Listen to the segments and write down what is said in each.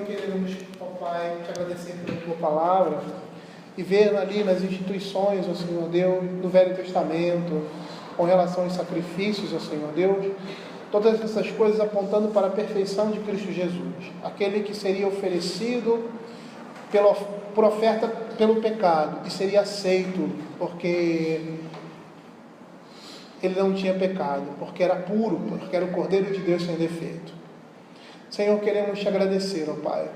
queremos, ó Pai, te agradecer pela tua palavra e ver ali nas instituições, ó Senhor Deus, do Velho Testamento, com relação aos sacrifícios, ó Senhor Deus, todas essas coisas apontando para a perfeição de Cristo Jesus, aquele que seria oferecido por oferta pelo pecado e seria aceito porque ele não tinha pecado, porque era puro, porque era o Cordeiro de Deus sem defeito. Senhor, queremos te agradecer, ó Pai,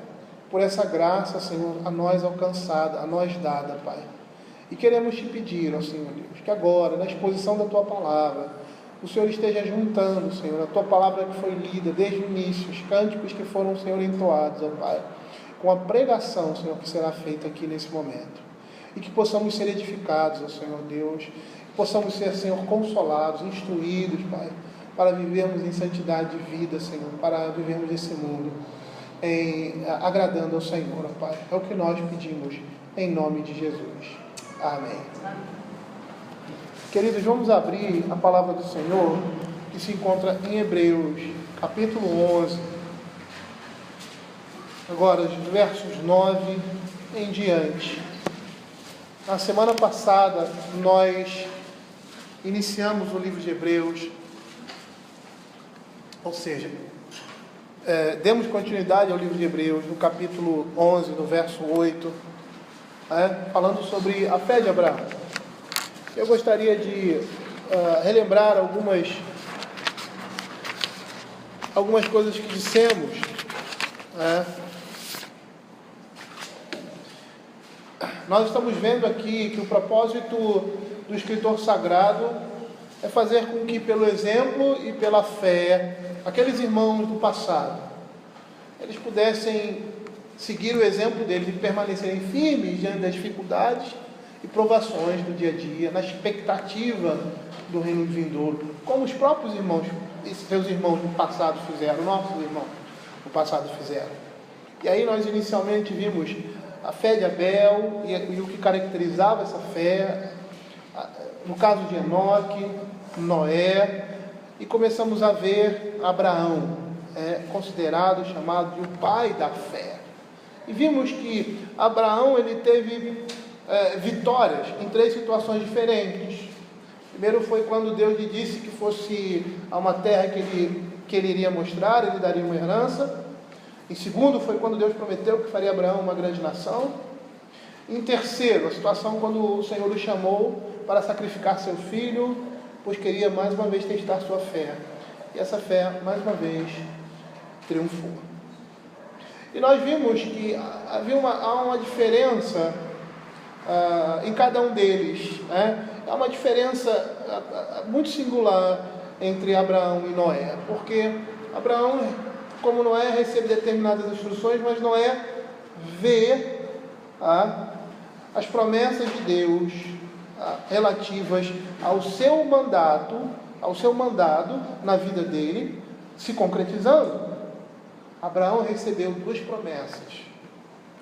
por essa graça, Senhor, a nós alcançada, a nós dada, Pai. E queremos te pedir, ó Senhor Deus, que agora, na exposição da tua palavra, o Senhor esteja juntando, Senhor, a tua palavra que foi lida desde o início, os cânticos que foram, Senhor, entoados, ó Pai, com a pregação, Senhor, que será feita aqui nesse momento. E que possamos ser edificados, ó Senhor Deus, que possamos ser, Senhor, consolados, instruídos, Pai, para vivermos em santidade de vida, Senhor, para vivermos nesse mundo, agradando ao Senhor, ó Pai. É o que nós pedimos, em nome de Jesus. Amém. Queridos, vamos abrir a palavra do Senhor, que se encontra em Hebreus, capítulo 11. Agora, os versos 9 em diante. Na semana passada, nós iniciamos o livro de Hebreus, ou seja, demos continuidade ao livro de Hebreus, no capítulo 11, no verso 8, falando sobre a fé de Abraão. Eu gostaria de relembrar algumas coisas que dissemos. Nós estamos vendo aqui que o propósito do escritor sagrado é fazer com que, pelo exemplo e pela fé, aqueles irmãos do passado, eles pudessem seguir o exemplo deles e permanecerem firmes diante das dificuldades e provações do dia a dia, na expectativa do reino vindouro, como os próprios irmãos, seus irmãos do passado fizeram, nossos irmãos do passado fizeram. E aí nós inicialmente vimos a fé de Abel e o que caracterizava essa fé, no caso de Enoque, Noé, e começamos a ver Abraão, considerado, chamado de o pai da fé. E vimos que Abraão ele teve vitórias em 3 situações diferentes. Primeiro foi quando Deus lhe disse que fosse a uma terra que ele iria mostrar, ele daria uma herança. Em segundo foi quando Deus prometeu que faria Abraão uma grande nação. Em terceiro, a situação quando o Senhor o chamou para sacrificar seu filho, pois queria mais uma vez testar sua fé. E essa fé, mais uma vez, triunfou. E nós vimos que há uma diferença em cada um deles. Há uma diferença muito singular entre Abraão e Noé, porque Abraão, como Noé, recebe determinadas instruções, mas Noé vê as promessas de Deus relativas ao seu mandado na vida dele se concretizando. Abraão recebeu 2 promessas: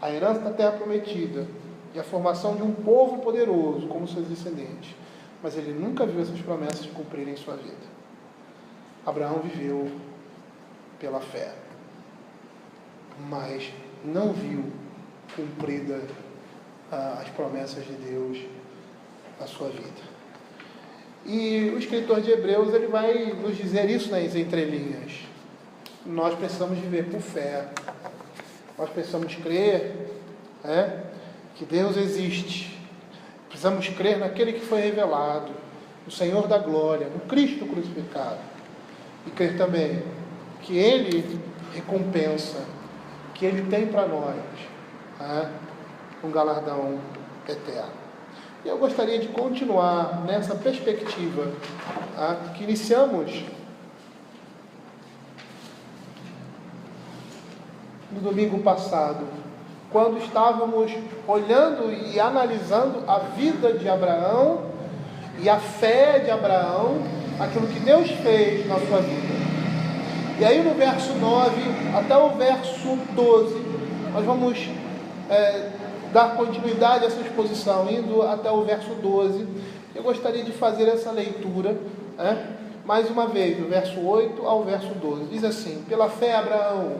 a herança da terra prometida e a formação de um povo poderoso como seus descendentes, mas ele nunca viu essas promessas se cumprirem em sua vida. Abraão viveu pela fé, mas não viu cumprida as promessas de Deus na sua vida. E o escritor de Hebreus ele vai nos dizer isso nas entrelinhas. Nós precisamos viver por fé. Nós precisamos crer que Deus existe. Precisamos crer naquele que foi revelado, o Senhor da glória, o Cristo crucificado. E crer também que Ele recompensa, que Ele tem para nós um galardão eterno. E eu gostaria de continuar nessa perspectiva que iniciamos no domingo passado, quando estávamos olhando e analisando a vida de Abraão e a fé de Abraão, aquilo que Deus fez na sua vida. E aí no verso 9 até o verso 12, nós vamos dar continuidade a essa exposição, indo até o verso 12. Eu gostaria de fazer essa leitura, mais uma vez, do verso 8 ao verso 12. Diz assim: pela fé Abraão,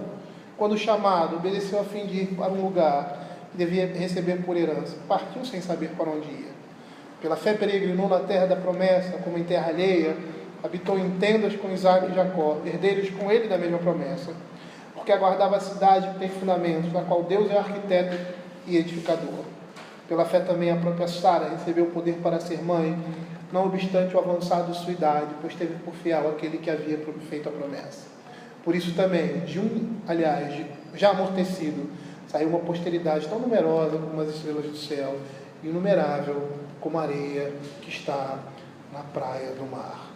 quando chamado, obedeceu a fim de ir para um lugar que devia receber por herança. Partiu sem saber para onde ia. Pela fé peregrinou na terra da promessa, como em terra alheia, habitou em tendas com Isaque e Jacó, herdeiros com ele da mesma promessa, porque aguardava a cidade que tem fundamentos, na qual Deus é arquiteto e edificador. Pela fé também a própria Sara recebeu o poder para ser mãe, não obstante o avançado de sua idade, pois teve por fiel aquele que havia feito a promessa. Por isso também, já amortecido, saiu uma posteridade tão numerosa como as estrelas do céu, e inumerável como a areia que está na praia do mar.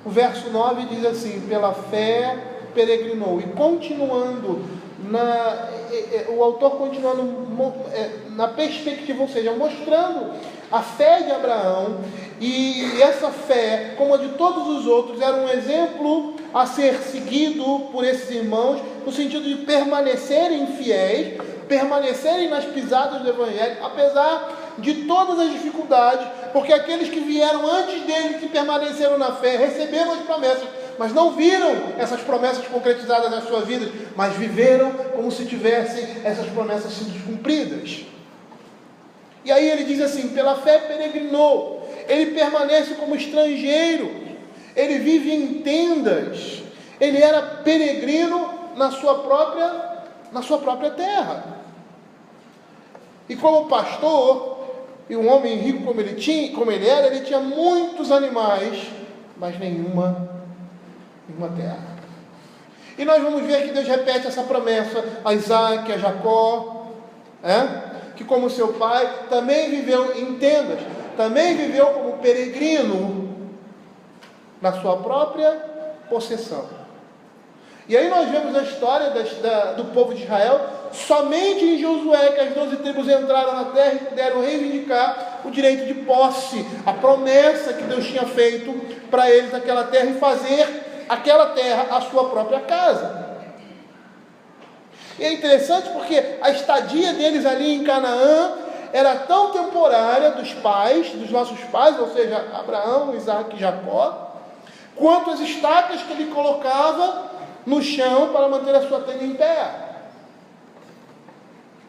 O verso 9 diz assim: pela fé peregrinou. E continuando, o autor continuando na perspectiva, ou seja, mostrando a fé de Abraão, e essa fé, como a de todos os outros, era um exemplo a ser seguido por esses irmãos, no sentido de permanecerem fiéis, permanecerem nas pisadas do Evangelho, apesar de todas as dificuldades, porque aqueles que vieram antes deles, que permaneceram na fé, receberam as promessas, mas não viram essas promessas concretizadas nas suas vidas, mas viveram como se tivessem essas promessas sido cumpridas. E aí ele diz assim: pela fé peregrinou, ele permanece como estrangeiro, ele vive em tendas, ele era peregrino na sua própria terra. E como pastor, e um homem rico como ele era, ele tinha muitos animais, mas nenhuma terra. E nós vamos ver que Deus repete essa promessa a Isaque, a Jacó, que como seu pai também viveu em tendas, também viveu como peregrino na sua própria possessão. E aí nós vemos a história do povo de Israel, somente em Josué que as 12 tribos entraram na terra e puderam reivindicar o direito de posse, a promessa que Deus tinha feito para eles naquela terra, e fazer aquela terra a sua própria casa. E é interessante porque a estadia deles ali em Canaã era tão temporária dos nossos pais, ou seja, Abraão, Isaque e Jacó, quanto as estacas que ele colocava no chão para manter a sua tenda em pé.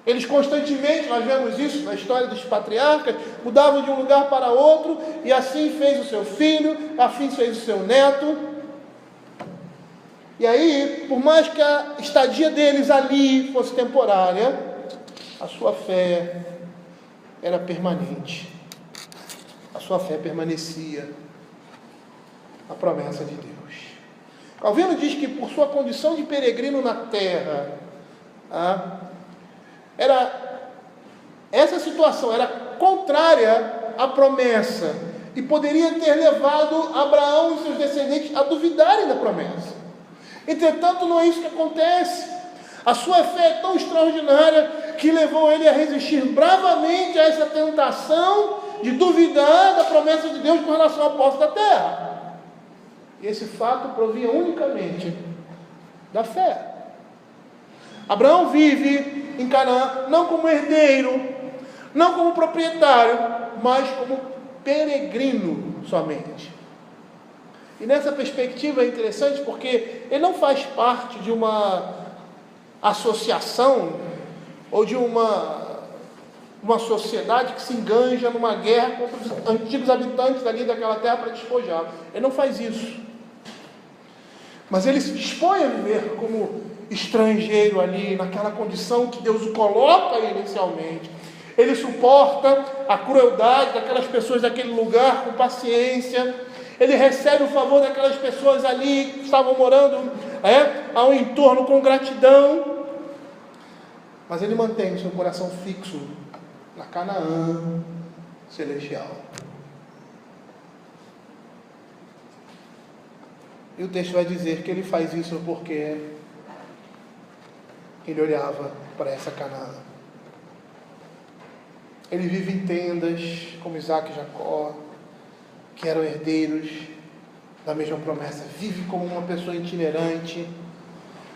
Eles constantemente, nós vemos isso na história dos patriarcas, mudavam de um lugar para outro, e assim fez o seu filho, assim fez o seu neto. E aí, por mais que a estadia deles ali fosse temporária, a sua fé era permanente. A sua fé permanecia na promessa de Deus. Calvino diz que por sua condição de peregrino na terra, essa situação era contrária à promessa e poderia ter levado Abraão e seus descendentes a duvidarem da promessa. Entretanto, não é isso que acontece. A sua fé é tão extraordinária que levou ele a resistir bravamente a essa tentação de duvidar da promessa de Deus com relação à posse da terra. E esse fato provinha unicamente da fé. Abraão vive em Canaã não como herdeiro, não como proprietário, mas como peregrino somente. E nessa perspectiva é interessante porque ele não faz parte de uma associação ou de uma sociedade que se enganja numa guerra contra os antigos habitantes ali daquela terra para despojá-los. Ele não faz isso. Mas ele se dispõe a viver como estrangeiro ali, naquela condição que Deus o coloca inicialmente. Ele suporta a crueldade daquelas pessoas daquele lugar com paciência. Ele recebe o favor daquelas pessoas ali que estavam morando ao entorno com gratidão. Mas ele mantém o seu coração fixo na Canaã celestial. E o texto vai dizer que ele faz isso porque ele olhava para essa Canaã. Ele vive em tendas como Isaque e Jacó, que eram herdeiros da mesma promessa. Vive como uma pessoa itinerante,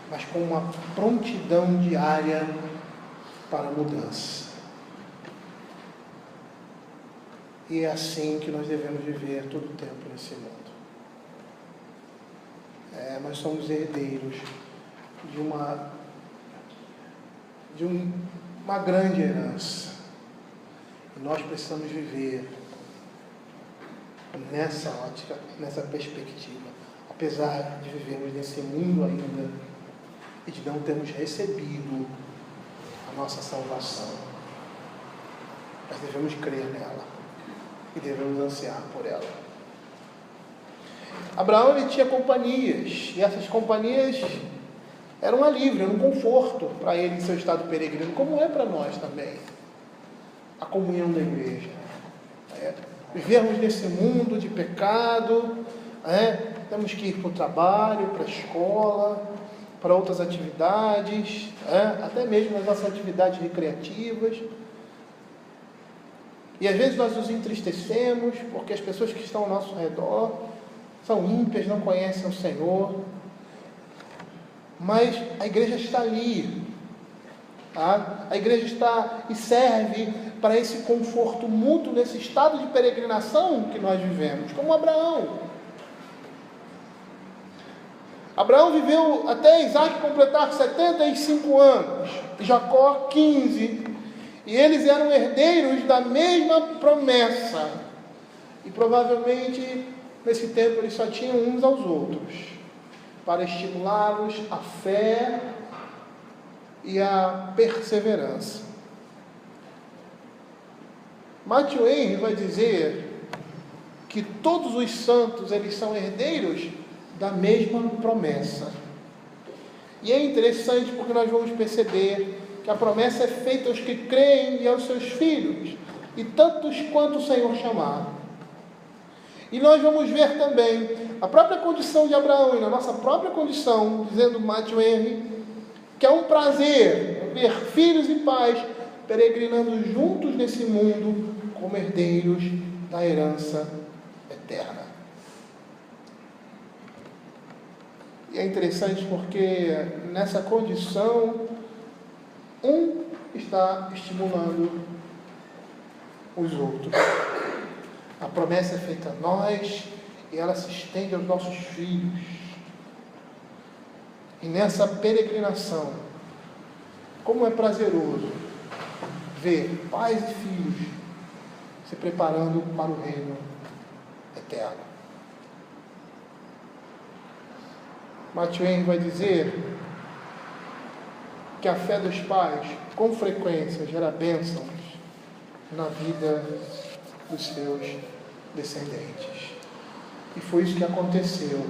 mas com uma prontidão diária para a mudança. E é assim que nós devemos viver todo o tempo nesse mundo. Nós somos herdeiros de uma grande herança. E nós precisamos viver nessa ótica, nessa perspectiva. Apesar de vivermos nesse mundo ainda e de não termos recebido a nossa salvação, nós devemos crer nela e devemos ansiar por ela. Abraão, ele tinha companhias, e essas companhias eram um alívio, eram um conforto para ele em seu estado peregrino, como é para nós também. A comunhão da igreja. Vivermos nesse mundo de pecado, temos que ir para o trabalho, para a escola, para outras atividades, até mesmo nas nossas atividades recreativas. E às vezes nós nos entristecemos porque as pessoas que estão ao nosso redor são ímpias, não conhecem o Senhor. Mas a igreja está ali. A igreja está e serve para esse conforto mútuo nesse estado de peregrinação que nós vivemos, como Abraão. Abraão viveu até Isaac completar 75 anos, Jacó 15, e eles eram herdeiros da mesma promessa. E provavelmente nesse tempo eles só tinham uns aos outros, para estimulá-los à fé e à perseverança. Matthew Henry vai dizer que todos os santos eles são herdeiros da mesma promessa. E é interessante porque nós vamos perceber que a promessa é feita aos que creem e aos seus filhos, e tantos quanto o Senhor chamar. E nós vamos ver também a própria condição de Abraão, e na nossa própria condição, dizendo Matthew Henry, que é um prazer ver filhos e pais peregrinando juntos nesse mundo como herdeiros da herança eterna. E é interessante porque nessa condição, um está estimulando os outros. A promessa é feita a nós e ela se estende aos nossos filhos. E nessa peregrinação, como é prazeroso ver pais e filhos se preparando para o reino eterno. Matthew Henry vai dizer que a fé dos pais, com frequência, gera bênçãos na vida dos seus descendentes. E foi isso que aconteceu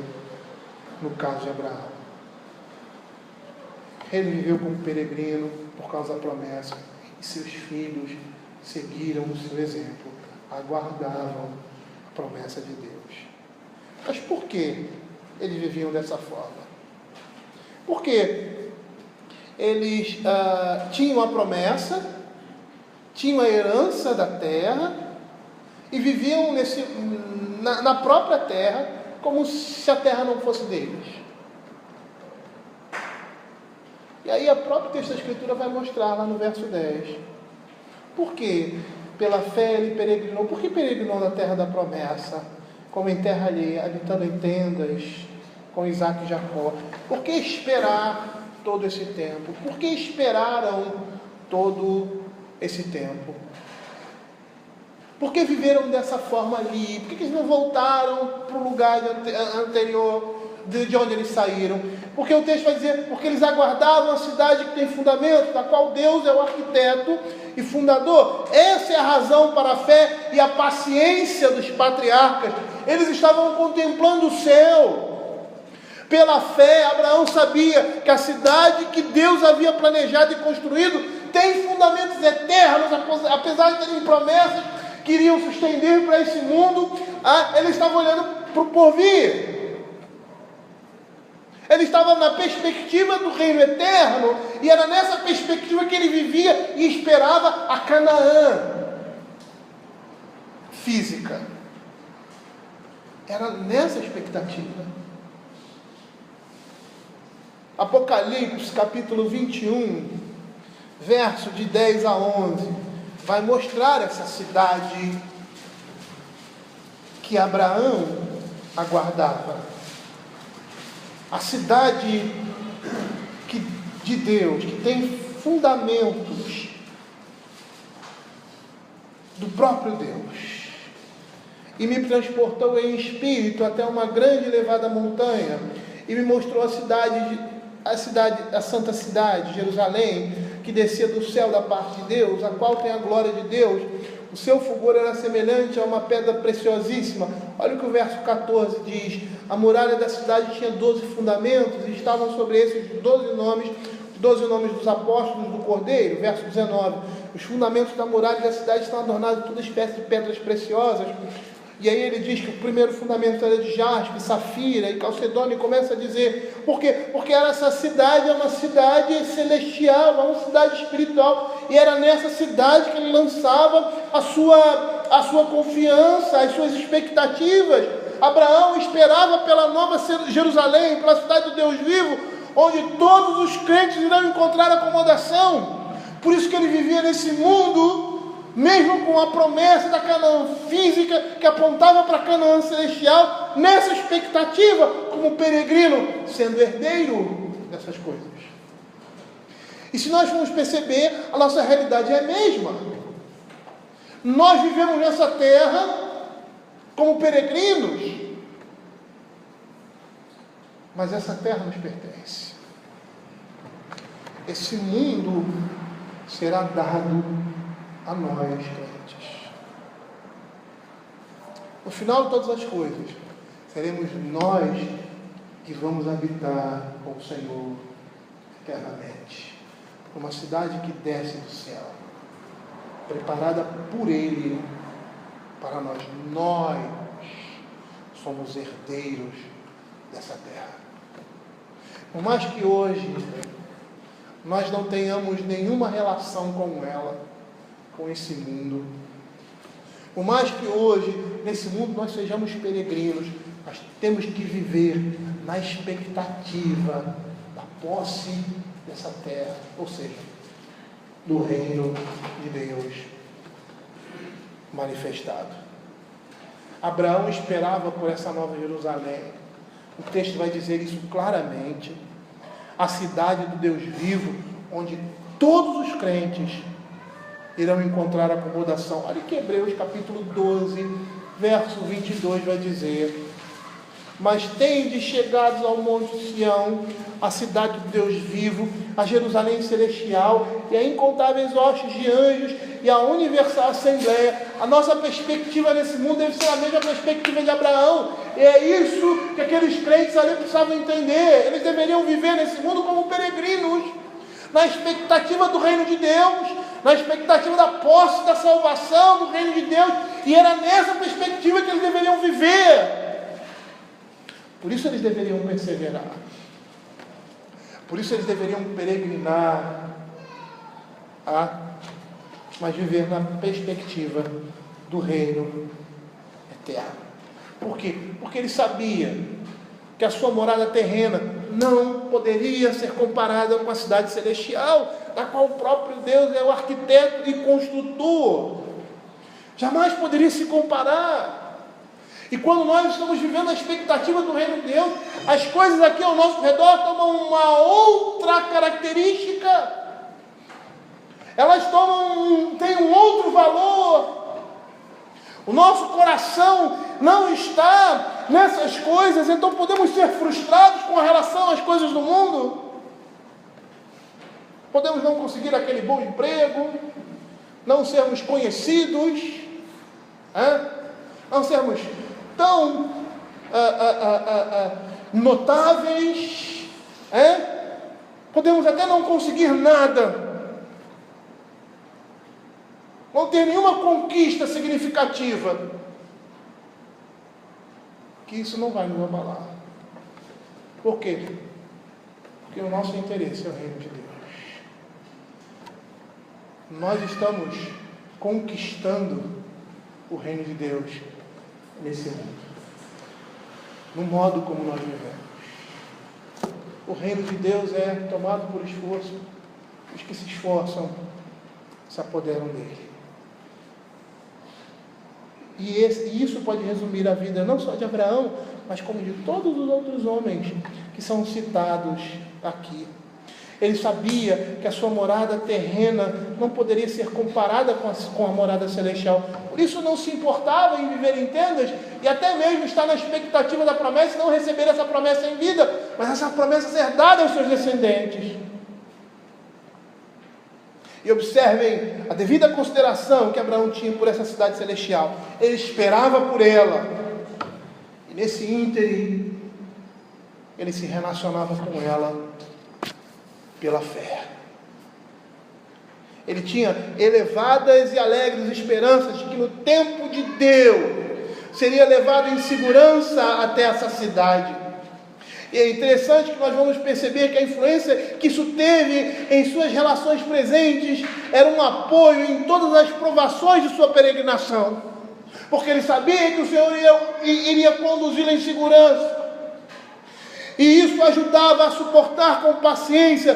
no caso de Abraão. Ele viveu como peregrino por causa da promessa, e seus filhos seguiram o seu exemplo, aguardavam a promessa de Deus. Mas por que eles viviam dessa forma? Porque eles tinham a promessa, tinham a herança da terra e viviam na própria terra como se a terra não fosse deles. E aí a própria texto da Escritura vai mostrar lá no verso 10. Por que pela fé ele peregrinou? Por que peregrinou na terra da promessa, como em terra alheia, habitando em tendas com Isaac e Jacó? Por que esperar todo esse tempo? Por que esperaram todo esse tempo? Por que viveram dessa forma ali? Por que eles não voltaram para o lugar anterior de onde eles saíram? Porque o texto vai dizer, porque eles aguardavam a cidade que tem fundamento, da qual Deus é o arquiteto e fundador. Essa é a razão para a fé e a paciência dos patriarcas. Eles estavam contemplando o céu. Pela fé, Abraão sabia que a cidade que Deus havia planejado e construído tem fundamentos eternos, apesar de terem promessas que iriam se estender para esse mundo. Ele estava olhando para o porvir. Ele estava na perspectiva do reino eterno, e era nessa perspectiva que ele vivia e esperava a Canaã física. Era nessa expectativa. Apocalipse, capítulo 21, verso de 10 a 11, vai mostrar essa cidade que Abraão aguardava. A cidade de Deus, que tem fundamentos do próprio Deus. E me transportou em espírito até uma grande e elevada montanha, e me mostrou a santa cidade, Jerusalém, que descia do céu da parte de Deus, a qual tem a glória de Deus. O seu fulgor era semelhante a uma pedra preciosíssima. Olha o que o verso 14 diz: a muralha da cidade tinha 12 fundamentos, e estavam sobre esses 12 nomes dos apóstolos do Cordeiro. Verso 19: os fundamentos da muralha da cidade estão adornados de toda espécie de pedras preciosas. E aí ele diz que o primeiro fundamento era de jaspe, safira e calcedônio, e começa a dizer, por quê? Porque essa cidade é uma cidade celestial, é uma cidade espiritual, e era nessa cidade que ele lançava a sua confiança, as suas expectativas. Abraão esperava pela nova Jerusalém, pela cidade do Deus vivo, onde todos os crentes irão encontrar acomodação. Por isso que ele vivia nesse mundo, mesmo com a promessa da Canaã física, que apontava para a Canaã celestial, nessa expectativa, como peregrino, sendo herdeiro dessas coisas. E se nós formos perceber, a nossa realidade é a mesma. Nós vivemos nessa terra como peregrinos, mas essa terra nos pertence. Esse mundo será dado a nós, crentes. No final de todas as coisas, seremos nós que vamos habitar com o Senhor eternamente, uma cidade que desce do céu, preparada por Ele para nós. Nós somos herdeiros dessa terra. Por mais que hoje nós não tenhamos nenhuma relação com ela, com esse mundo, por mais que hoje nesse mundo nós sejamos peregrinos, nós temos que viver na expectativa da posse dessa terra, ou seja, do reino de Deus manifestado. Abraão esperava por essa nova Jerusalém. O texto vai dizer isso claramente. A cidade do Deus vivo, onde todos os crentes irão encontrar acomodação. Olha que Hebreus capítulo 12, verso 22 vai dizer: mas tendes chegados ao monte Sião, a cidade do Deus vivo, a Jerusalém celestial, e a incontáveis hostes de anjos, e a universal assembleia. A nossa perspectiva nesse mundo deve ser a mesma perspectiva de Abraão. E é isso que aqueles crentes ali precisavam entender. Eles deveriam viver nesse mundo como peregrinos, na expectativa do reino de Deus, na expectativa da posse, da salvação do reino de Deus. E era nessa perspectiva que eles deveriam viver. Por isso eles deveriam perseverar. Por isso eles deveriam peregrinar, mas viver na perspectiva do reino eterno. Por quê? Porque ele sabia que a sua morada terrena não poderia ser comparada com a cidade celestial, da qual o próprio Deus é o arquiteto e construtor. Jamais poderia se comparar. E quando nós estamos vivendo a expectativa do reino de Deus, as coisas aqui ao nosso redor tomam uma outra característica. Elas têm um outro valor. O nosso coração não está nessas coisas, então podemos ser frustrados com relação às coisas do mundo. Podemos não conseguir aquele bom emprego, não sermos conhecidos, não sermos tão notáveis, podemos até não conseguir nada, não ter nenhuma conquista significativa, que isso não vai nos abalar. Por quê? Porque o nosso interesse é o reino de Deus. Nós estamos conquistando o reino de Deus nesse mundo, no modo como nós vivemos. O reino de Deus é tomado por esforço. Os que se esforçam se apoderam dele. E isso pode resumir a vida não só de Abraão, mas como de todos os outros homens que que são citados aqui. Ele sabia que a sua morada terrena não poderia ser comparada com a morada celestial. Por isso não se importava em viver em tendas e até mesmo estar na expectativa da promessa e não receber essa promessa em vida, mas essa promessa ser dada aos seus descendentes. E observem a devida consideração que Abraão tinha por essa cidade celestial. Ele esperava por ela. E nesse ínterim, ele se relacionava com ela pela fé. Ele tinha elevadas e alegres esperanças de que no tempo de Deus seria levado em segurança até essa cidade. E é interessante que nós vamos perceber que a influência que isso teve em suas relações presentes era um apoio em todas as provações de sua peregrinação, porque ele sabia que o Senhor iria conduzi-lo em segurança. E isso ajudava a suportar com paciência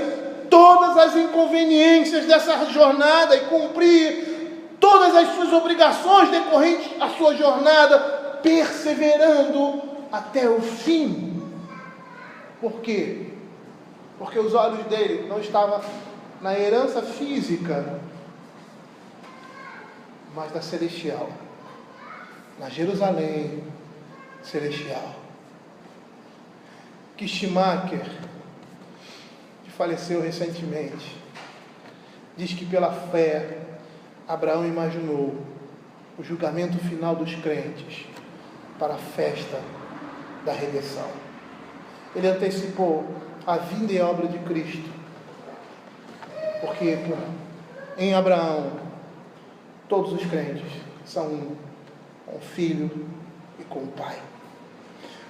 todas as inconveniências dessa jornada e cumprir todas as suas obrigações decorrentes à sua jornada, perseverando até o fim. Por quê? Porque os olhos dele não estavam na herança física, mas na celestial, na Jerusalém celestial. Que Schumacher, que faleceu recentemente, diz que pela fé Abraão imaginou o julgamento final dos crentes para a festa da redenção. Ele antecipou a vinda e a obra de Cristo, porque em Abraão todos os crentes são um, com o Filho e com o Pai.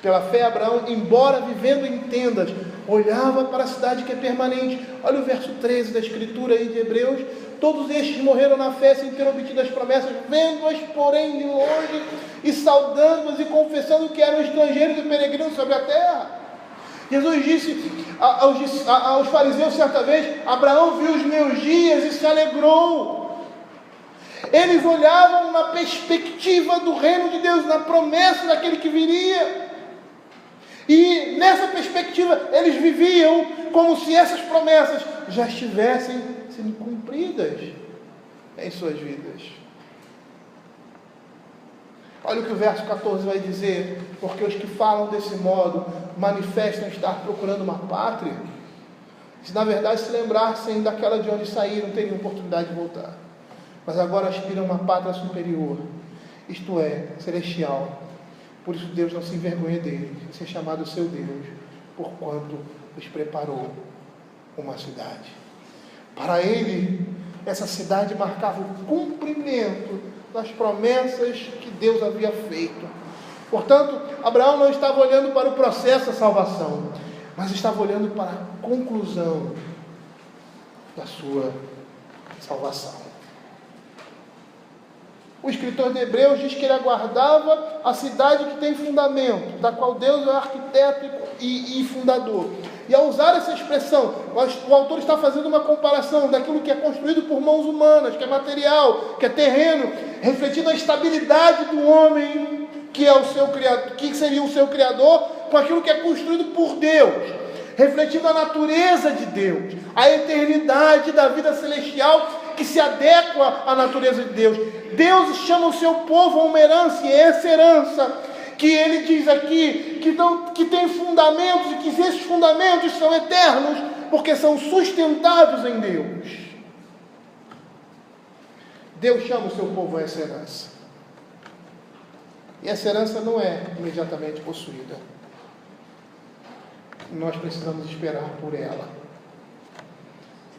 Pela fé, Abraão, embora vivendo em tendas, olhava para a cidade que é permanente. Olha o verso 13 da Escritura aí de Hebreus. Todos estes morreram na fé sem ter obtido as promessas, vendo-as, porém, de longe, e saudando-as e confessando que eram estrangeiros e peregrinos sobre a terra. Jesus disse aos fariseus certa vez: Abraão viu os meus dias e se alegrou. Eles olhavam na perspectiva do reino de Deus, na promessa daquele que viria. E nessa perspectiva eles viviam como se essas promessas já estivessem sendo cumpridas em suas vidas. Olha o que o verso 14 vai dizer: porque os que falam desse modo manifestam estar procurando uma pátria, se na verdade se lembrassem daquela de onde saíram, teriam oportunidade de voltar, mas agora aspiram a uma pátria superior, isto é, celestial. Por isso Deus não se envergonha dele, de ser chamado seu Deus, porquanto lhes preparou uma cidade. Para ele, essa cidade marcava o cumprimento das promessas que Deus havia feito. Portanto, Abraão não estava olhando para o processo da salvação, mas estava olhando para a conclusão da sua salvação. O escritor de Hebreus diz que ele aguardava a cidade que tem fundamento, da qual Deus é o arquiteto e fundador. E ao usar essa expressão, o autor está fazendo uma comparação daquilo que é construído por mãos humanas, que é material, que é terreno, refletindo a estabilidade do homem, que é o seu criador, que seria o seu criador, com aquilo que é construído por Deus, refletindo a natureza de Deus, a eternidade da vida celestial que se adequa à natureza de Deus. Deus chama o seu povo a uma herança, e é essa herança que ele diz aqui, que tem fundamentos, e que esses fundamentos são eternos, porque são sustentados em Deus. Deus chama o seu povo a essa herança. E essa herança não é imediatamente possuída. Nós precisamos esperar por ela.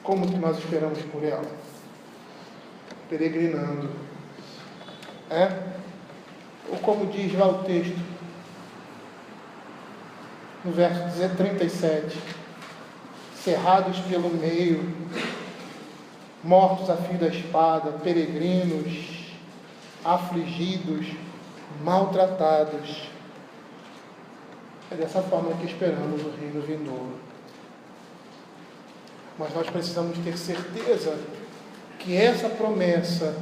Como que nós esperamos por ela? Peregrinando. Ou como diz lá o texto, no verso 37, cerrados pelo meio, mortos a fio da espada, peregrinos, afligidos, maltratados. É dessa forma que esperamos o reino vindouro. Mas nós precisamos ter certeza que essa promessa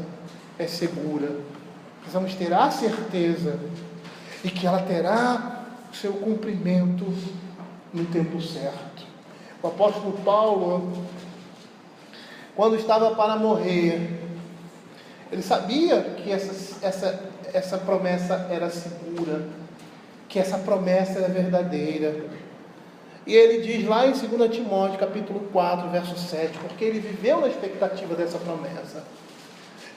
é segura. Precisamos ter a certeza e que ela terá o seu cumprimento no tempo certo. O apóstolo Paulo, quando estava para morrer, ele sabia que essa promessa era segura, que essa promessa era verdadeira. E ele diz lá em 2 Timóteo, capítulo 4, verso 7, porque ele viveu na expectativa dessa promessa.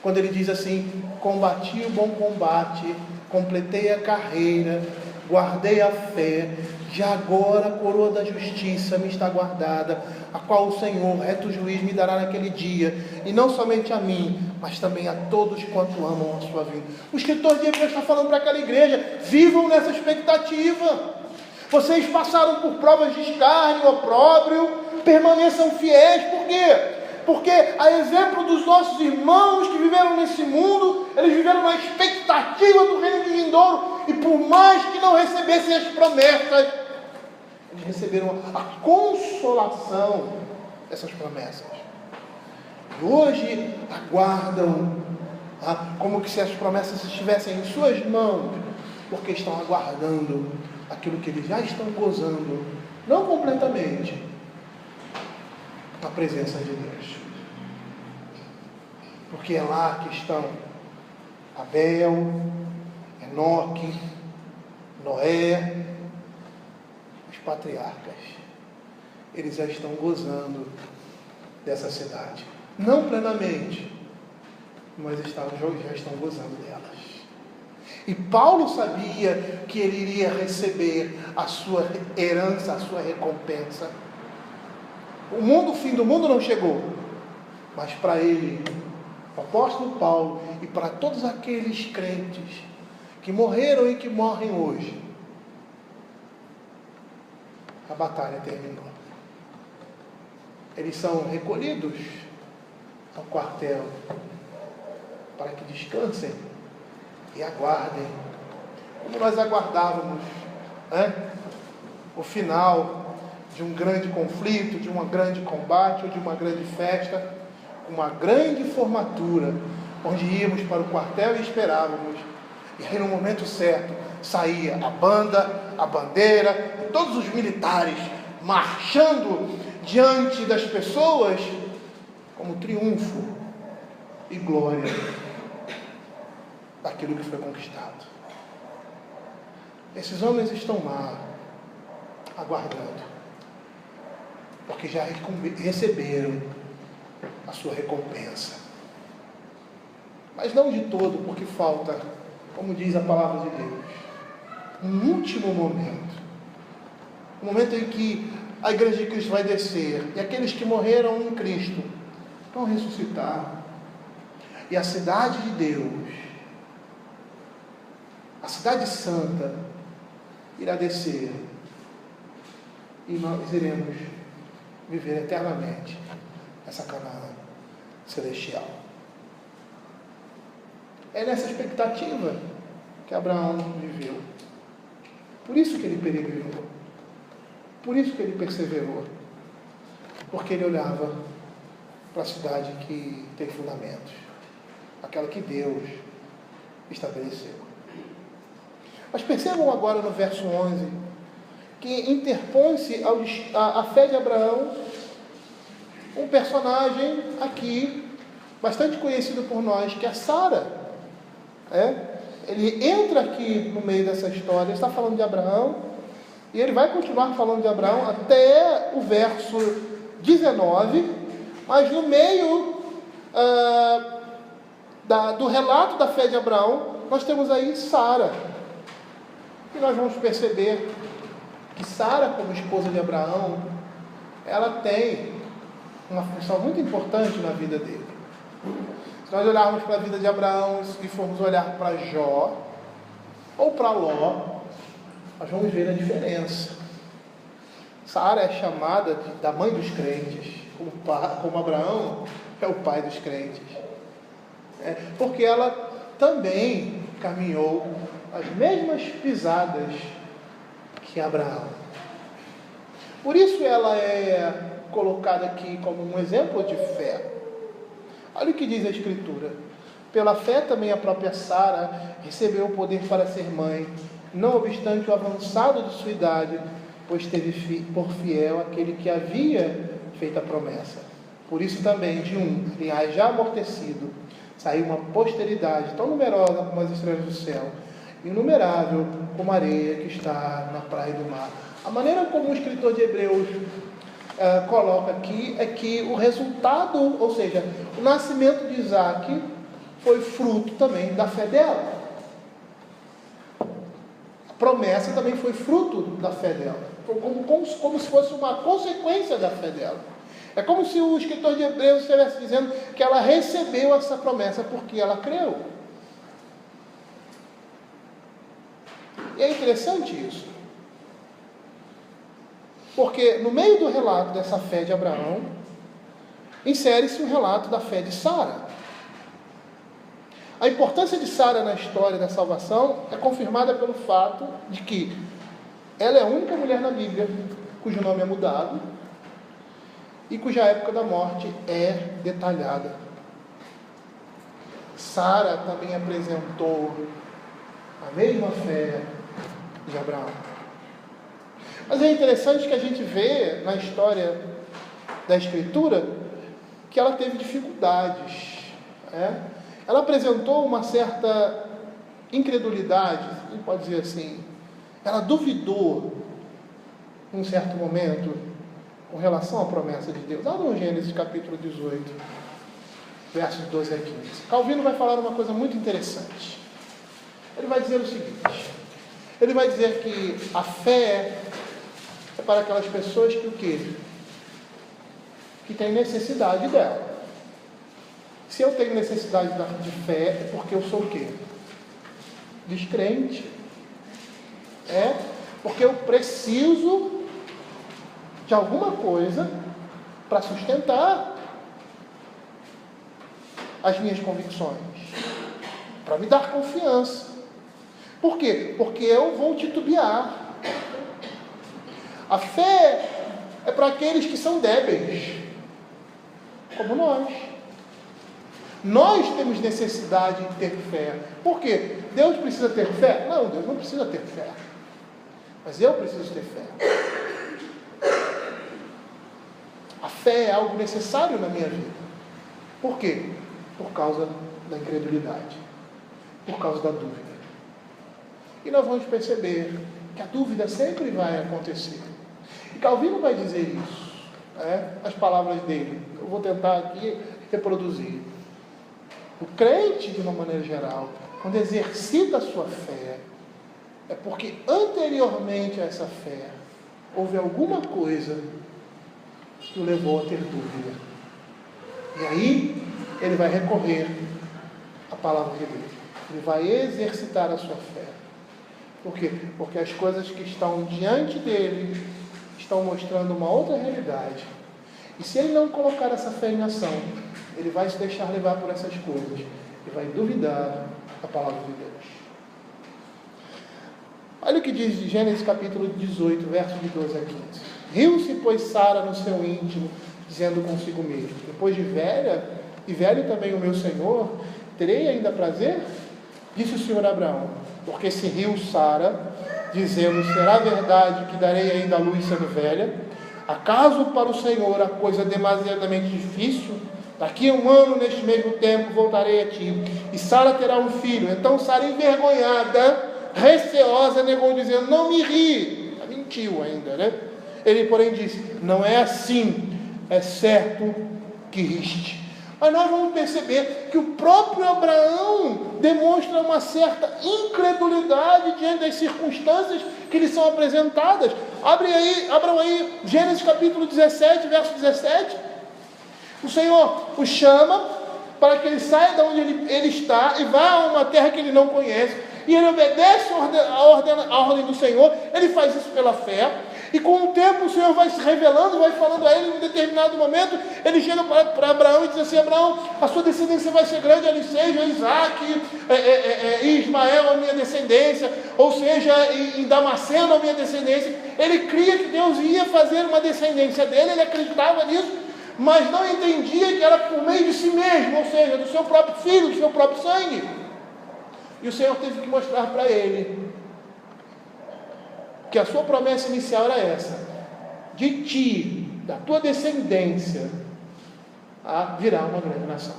Quando ele diz assim: combati o bom combate, completei a carreira, guardei a fé, já agora a coroa da justiça me está guardada, a qual o Senhor, reto juiz, me dará naquele dia, e não somente a mim, mas também a todos quanto amam a sua vida. O escritor de Hebreus está falando para aquela igreja: vivam nessa expectativa. Vocês passaram por provas de escárnio, opróbrio, permaneçam fiéis. Por quê? Porque, a exemplo dos nossos irmãos que viveram nesse mundo, eles viveram na expectativa do reino de vindouro, e por mais que não recebessem as promessas, eles receberam a consolação dessas promessas. E hoje aguardam, como que se as promessas estivessem em suas mãos, porque estão aguardando aquilo que eles já estão gozando, não completamente, na presença de Deus. Porque é lá que estão Abel, Enoque, Noé, os patriarcas. Eles já estão gozando dessa cidade. Não plenamente, mas já estão gozando delas. E Paulo sabia que ele iria receber a sua herança, a sua recompensa. O fim do mundo não chegou, mas para ele, o apóstolo Paulo, e para todos aqueles crentes que morreram e que morrem hoje, a batalha terminou. Eles são recolhidos ao quartel para que descansem e aguardem, como nós aguardávamos, o final de um grande conflito, de um grande combate, ou de uma grande festa, uma grande formatura, onde íamos para o quartel e esperávamos, e aí no momento certo saía a banda, a bandeira, e todos os militares marchando diante das pessoas como triunfo e glória daquilo que foi conquistado. Esses homens estão lá aguardando, porque já receberam a sua recompensa. Mas não de todo, porque falta, como diz a palavra de Deus, um último momento. Um momento em que a igreja de Cristo vai descer, e aqueles que morreram em Cristo vão ressuscitar. E a cidade de Deus, a cidade santa, irá descer. E nós iremos viver eternamente essa Canaã celestial. É nessa expectativa que Abraão viveu. Por isso que ele peregrinou. Por isso que ele perseverou. Porque ele olhava para a cidade que tem fundamentos. Aquela que Deus estabeleceu. Mas percebam agora no verso 11, que interpõe-se à fé de Abraão um personagem aqui, bastante conhecido por nós, que é Sara. Ele entra aqui no meio dessa história, está falando de Abraão, e ele vai continuar falando de Abraão até o verso 19, mas no meio do relato da fé de Abraão, nós temos aí Sara. E nós vamos perceber que Sara, como esposa de Abraão, ela tem uma função muito importante na vida dele. Se nós olharmos para a vida de Abraão e formos olhar para Jó ou para Ló, nós vamos ver a diferença. Sara é chamada da mãe dos crentes, como Abraão é o pai dos crentes. Porque ela também caminhou as mesmas pisadas que Abraão. Por isso ela é colocada aqui como um exemplo de fé. Olha o que diz a Escritura: pela fé também a própria Sara recebeu o poder para ser mãe, não obstante o avançado de sua idade, pois teve por fiel aquele que havia feito a promessa. Por isso também, de um linhagem já amortecido, saiu uma posteridade tão numerosa como as estrelas do céu, inumerável como a areia que está na praia do mar. A maneira como o escritor de Hebreus coloca aqui é que o resultado, ou seja, o nascimento de Isaac foi fruto também da fé dela. A promessa também foi fruto da fé dela, como se fosse uma consequência da fé dela. É como se o escritor de Hebreus estivesse dizendo que ela recebeu essa promessa porque ela creu. E é interessante isso. Porque no meio do relato dessa fé de Abraão, insere-se o relato da fé de Sara. A importância de Sara na história da salvação é confirmada pelo fato de que ela é a única mulher na Bíblia cujo nome é mudado e cuja época da morte é detalhada. Sara também apresentou a mesma fé de Abraão. Mas é interessante que a gente vê na história da Escritura que ela teve dificuldades. Ela apresentou uma certa incredulidade, a gente pode dizer assim. Ela duvidou, em um certo momento, com relação à promessa de Deus. Lá no Gênesis capítulo 18, versos 12 a 15. Calvino vai falar uma coisa muito interessante. Ele vai dizer o seguinte: ele vai dizer que a fé é para aquelas pessoas que o quê? Que têm necessidade dela. Se eu tenho necessidade de fé, é porque eu sou o quê? Descrente. Porque eu preciso de alguma coisa para sustentar as minhas convicções, para me dar confiança. Por quê? Porque eu vou titubear. A fé é para aqueles que são débeis, como nós. Nós temos necessidade de ter fé. Por quê? Deus precisa ter fé? Não, Deus não precisa ter fé. Mas eu preciso ter fé. A fé é algo necessário na minha vida. Por quê? Por causa da incredulidade. Por causa da dúvida. E nós vamos perceber que a dúvida sempre vai acontecer. E Calvino vai dizer isso. As palavras dele. Eu vou tentar aqui reproduzir. O crente, de uma maneira geral, quando exercita a sua fé, é porque anteriormente a essa fé, houve alguma coisa que o levou a ter dúvida. E aí, ele vai recorrer à palavra de Deus. Ele vai exercitar a sua fé. Por quê? Porque as coisas que estão diante dele estão mostrando uma outra realidade. E se ele não colocar essa fé em ação, ele vai se deixar levar por essas coisas e vai duvidar da palavra de Deus. Olha o que diz de Gênesis capítulo 18, versos de 12 a 15. Riu-se, pois, Sara no seu íntimo, dizendo consigo mesmo: depois de velha, e velho também o meu Senhor, terei ainda prazer? Disse o Senhor a Abraão: porque se riu Sara, dizendo: será verdade que darei ainda a luz sendo velha? Acaso para o Senhor a coisa é demasiadamente difícil? Daqui a 1 ano, neste mesmo tempo, voltarei a ti, e Sara terá um filho. Então Sara, envergonhada, receosa, negou, dizendo: não me ri. Mentiu ainda, né? Ele, porém, disse: não é assim, é certo que riste. Mas nós vamos perceber que o próprio Abraão demonstra uma certa incredulidade diante das circunstâncias que lhe são apresentadas. Abram aí Gênesis capítulo 17, verso 17. O Senhor o chama para que ele saia de onde ele está e vá a uma terra que ele não conhece. E ele obedece a ordem do Senhor. Ele faz isso pela fé. E com o tempo o Senhor vai se revelando, vai falando a ele. Em determinado momento ele chega para Abraão e diz assim: Abraão, a sua descendência vai ser grande, ali seja Isaac, Ismael a minha descendência, ou seja, em Damasceno a minha descendência. Ele cria que Deus ia fazer uma descendência dele, ele acreditava nisso, mas não entendia que era por meio de si mesmo, ou seja, do seu próprio filho, do seu próprio sangue. E o Senhor teve que mostrar para ele que a sua promessa inicial era essa: de ti, da tua descendência, virá uma grande nação.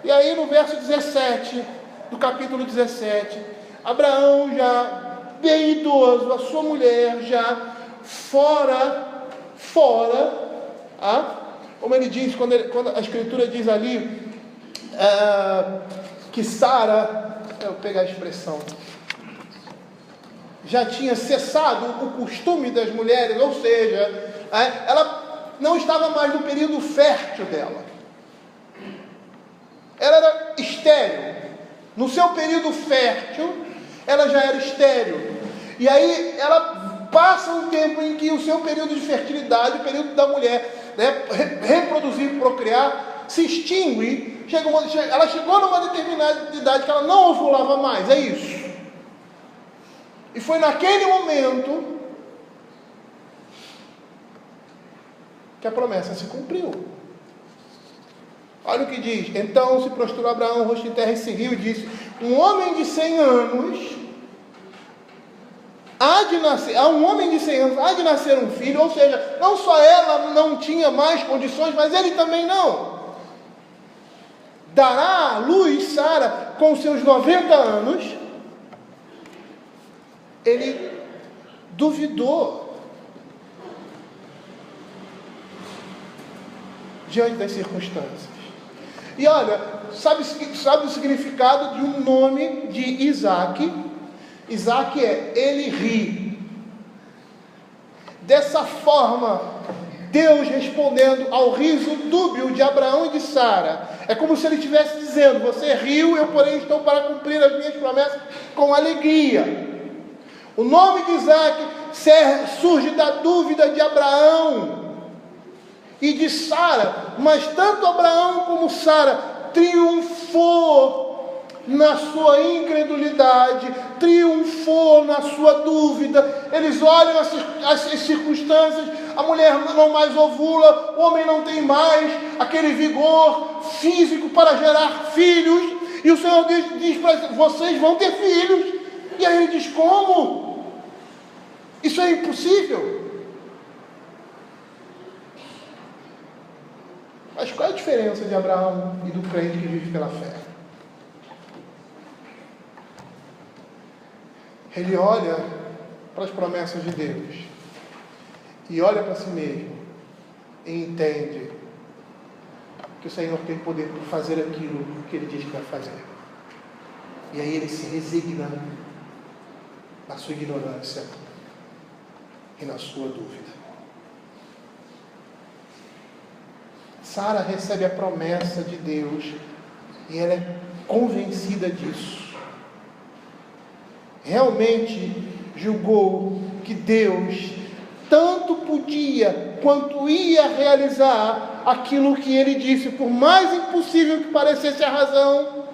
E aí no verso 17, do capítulo 17, Abraão já bem idoso, a sua mulher já fora, como ele diz, quando a escritura diz ali, que Sara, eu vou pegar a expressão, já tinha cessado o costume das mulheres, ou seja, ela não estava mais no período fértil dela, ela era estéril. No seu período fértil, ela já era estéril, e aí ela passa um tempo em que o seu período de fertilidade, o período da mulher, né, reproduzir, procriar, se extingue. Ela chegou numa determinada idade que ela não ovulava mais, é isso. E foi naquele momento que a promessa se cumpriu. Olha o que diz: então se prostrou Abraão, rosto em terra, e se riu e disse: um homem de 100 anos a um homem de 100 anos há de nascer um filho. Ou seja, não só ela não tinha mais condições, mas ele também não. Dará à luz Sara com seus 90 anos. Ele duvidou diante das circunstâncias. E olha, sabe o significado de um nome de Isaac? Isaac é ele ri. Dessa forma, Deus respondendo ao riso dúbio de Abraão e de Sara, é como se ele estivesse dizendo: você riu, eu porém estou para cumprir as minhas promessas com alegria. O nome de Isaac surge da dúvida de Abraão e de Sara, mas tanto Abraão como Sara triunfou na sua incredulidade, triunfou na sua dúvida. Eles olham as circunstâncias, a mulher não mais ovula, o homem não tem mais aquele vigor físico para gerar filhos, e o Senhor diz para eles: vocês vão ter filhos. E aí ele diz: como? Isso é impossível. Mas qual é a diferença de Abraão e do crente que vive pela fé? Ele olha para as promessas de Deus e olha para si mesmo e entende que o Senhor tem poder para fazer aquilo que Ele diz que vai fazer. E aí ele se resigna na sua ignorância e na sua dúvida. Sara recebe a promessa de Deus e ela é convencida disso. Realmente julgou que Deus tanto podia quanto ia realizar aquilo que ele disse, por mais impossível que parecesse a razão,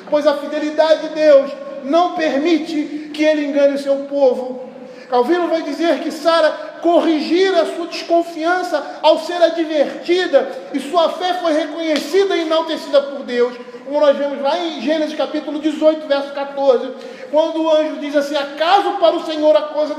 pois a fidelidade de Deus não permite que ele engane o seu povo. Calvino vai dizer que Sara corrigira a sua desconfiança ao ser advertida, e sua fé foi reconhecida e enaltecida por Deus, como nós vemos lá em Gênesis capítulo 18, verso 14, quando o anjo diz assim: acaso para o Senhor a coisa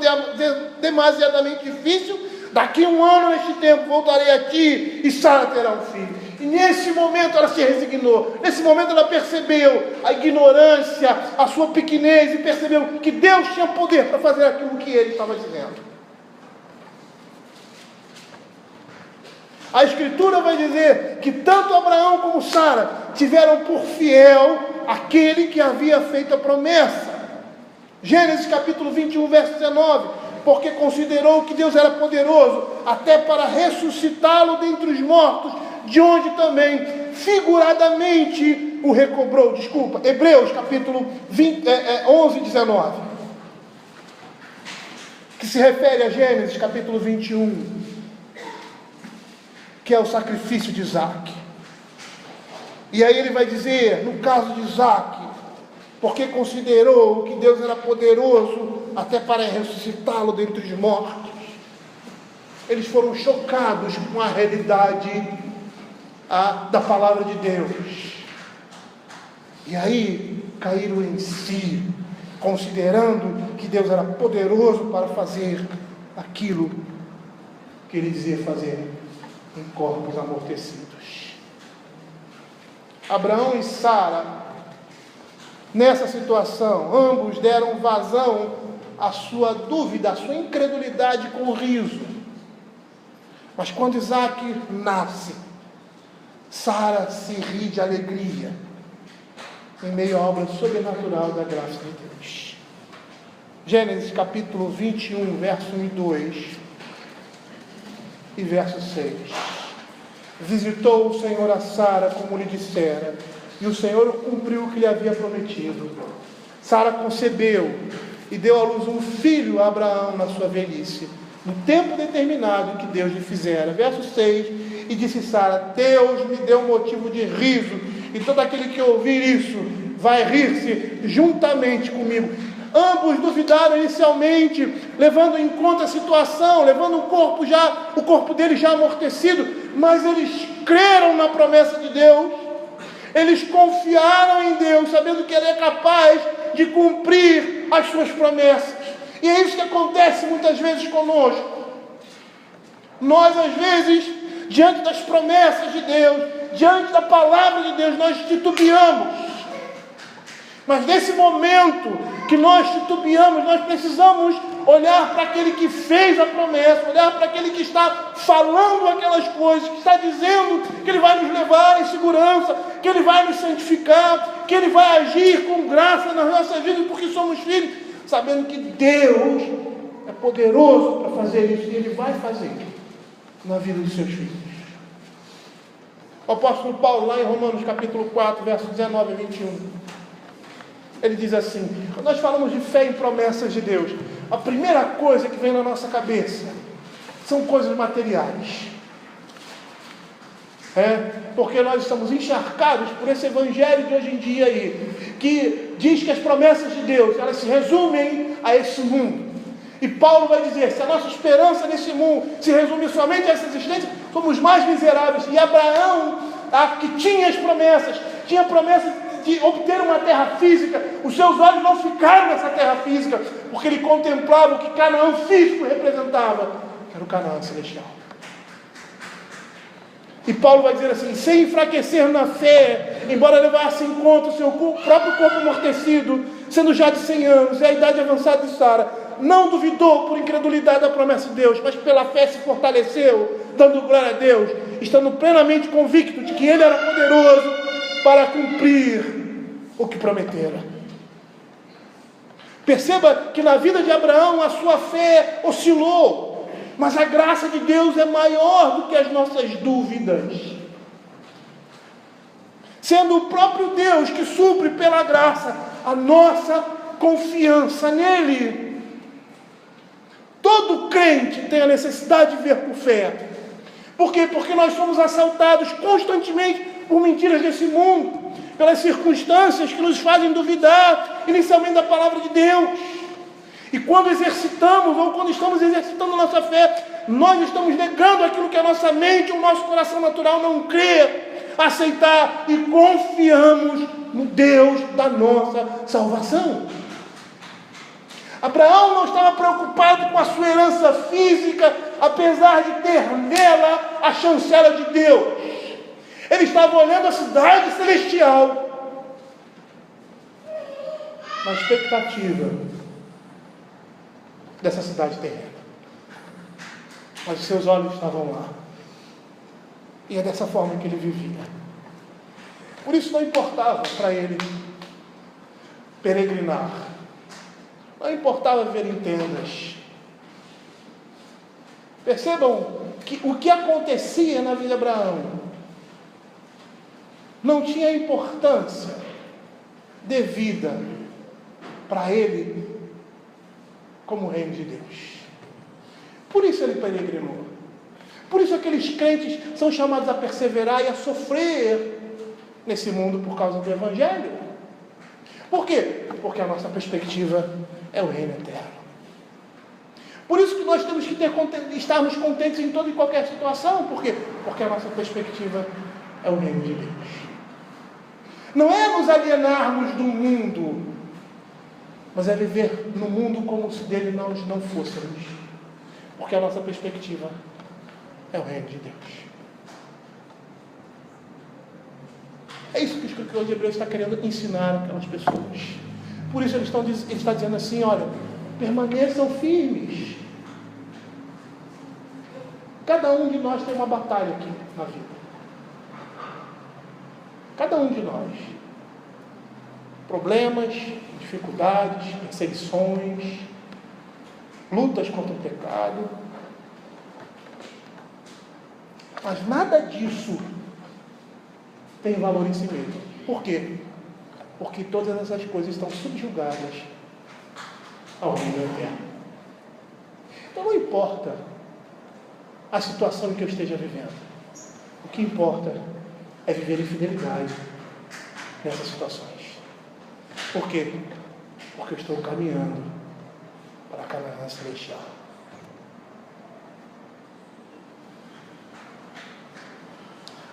demasiadamente difícil? Daqui 1 ano neste tempo voltarei a ti e Sara terá um filho. E nesse momento ela se resignou, nesse momento ela percebeu a ignorância, a sua pequenez, e percebeu que Deus tinha poder para fazer aquilo que ele estava dizendo. A Escritura vai dizer que tanto Abraão como Sara tiveram por fiel aquele que havia feito a promessa. Gênesis capítulo 21, verso 19: porque considerou que Deus era poderoso até para ressuscitá-lo dentre os mortos, de onde também figuradamente o recobrou. Hebreus capítulo 11, 19, que se refere a Gênesis capítulo 21, que é o sacrifício de Isaac. E aí ele vai dizer, no caso de Isaac, porque considerou que Deus era poderoso até para ressuscitá-lo dentre os mortos. Eles foram chocados com a realidade da palavra de Deus. E aí caíram em si considerando que Deus era poderoso para fazer aquilo que ele dizia fazer em corpos amortecidos. Abraão e Sara, nessa situação, ambos deram vazão à sua dúvida, à sua incredulidade com riso. Mas quando Isaac nasce, Sara se ri de alegria, em meio à obra sobrenatural da graça de Deus. Gênesis capítulo 21, verso 1 e 2 e verso 6. Visitou o Senhor a Sara como lhe dissera, e o Senhor cumpriu o que lhe havia prometido. Sara concebeu e deu à luz um filho a Abraão na sua velhice, no tempo determinado que Deus lhe fizera. Verso 6. E disse Sara: Deus me deu motivo de riso, e todo aquele que ouvir isso vai rir-se juntamente comigo. Ambos duvidaram inicialmente, levando em conta a situação, levando o corpo dele já amortecido, mas eles creram na promessa de Deus. Eles confiaram em Deus, sabendo que Ele é capaz de cumprir as suas promessas. E é isso que acontece muitas vezes conosco. Nós, às vezes, diante das promessas de Deus, diante da palavra de Deus, nós titubeamos. Mas nesse momento que nós titubeamos, nós precisamos olhar para aquele que fez a promessa, olhar para aquele que está falando aquelas coisas, que está dizendo que Ele vai nos levar em segurança, que Ele vai nos santificar, que Ele vai agir com graça nas nossas vidas, porque somos filhos, sabendo que Deus é poderoso para fazer isso, e Ele vai fazer na vida dos seus filhos. O apóstolo Paulo, lá em Romanos capítulo 4, versos 19 a 21, ele diz assim: quando nós falamos de fé em promessas de Deus, a primeira coisa que vem na nossa cabeça são coisas materiais. Porque nós estamos encharcados por esse evangelho de hoje em dia aí, que diz que as promessas de Deus, elas se resumem a esse mundo. E Paulo vai dizer: se a nossa esperança nesse mundo se resume somente a essa existência, somos mais miseráveis. E Abraão, que tinha as promessas, tinha promessa de obter uma terra física, os seus olhos não ficaram nessa terra física, porque ele contemplava o que Canaã físico representava, que era o Canaã celestial. E Paulo vai dizer assim: sem enfraquecer na fé, embora levasse em conta o seu próprio corpo amortecido, sendo já de 100 anos, e a idade avançada de Sara, não duvidou por incredulidade da promessa de Deus, mas pela fé se fortaleceu, dando glória a Deus, estando plenamente convicto de que Ele era poderoso para cumprir o que prometera. Perceba que na vida de Abraão a sua fé oscilou, mas a graça de Deus é maior do que as nossas dúvidas. Sendo o próprio Deus que supre pela graça a nossa confiança nele. Todo crente tem a necessidade de ver por fé. Por quê? Porque nós somos assaltados constantemente por mentiras desse mundo, pelas circunstâncias que nos fazem duvidar inicialmente da palavra de Deus. E quando exercitamos, ou quando estamos exercitando a nossa fé, nós estamos negando aquilo que a nossa mente, o nosso coração natural não crê, aceitar, e confiamos no Deus da nossa salvação. Abraão não estava preocupado com a sua herança física, apesar de ter nela a chancela de Deus. Ele estava olhando a cidade celestial, na expectativa dessa cidade terrena. Mas os seus olhos estavam lá. E é dessa forma que ele vivia. Por isso não importava para ele peregrinar. Não importava viver em tendas. Percebam que o que acontecia na vida de Abraão não tinha importância devida para ele como reino de Deus. Por isso ele peregrinou. Por isso aqueles crentes são chamados a perseverar e a sofrer nesse mundo por causa do Evangelho. Por quê? Porque a nossa perspectiva é o reino eterno. Por isso que nós temos que estarmos contentes em toda e qualquer situação. Por quê? Porque a nossa perspectiva é o reino de Deus. Não é nos alienarmos do mundo mas é viver no mundo como se dele nós não fôssemos, porque a nossa perspectiva é o reino de Deus. É isso que o escritor de Hebreus está querendo ensinar aquelas pessoas. Por isso ele está dizendo assim, olha, permaneçam firmes. Cada um de nós tem uma batalha aqui na vida. Cada um de nós. Problemas, dificuldades, perseguições, lutas contra o pecado. Mas nada disso tem valor em si mesmo. Por quê? Porque todas essas coisas estão subjugadas ao reino eterno. Então não importa a situação em que eu esteja vivendo. O que importa é viver em fidelidade nessas situações. Por quê? Porque eu estou caminhando para a Canaã celestial.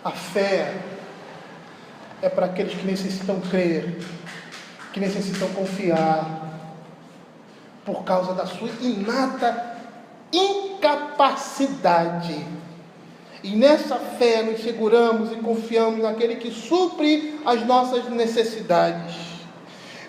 A fé é para aqueles que necessitam crer, que necessitam confiar, por causa da sua inata incapacidade. E nessa fé nos seguramos e confiamos naquele que supre as nossas necessidades.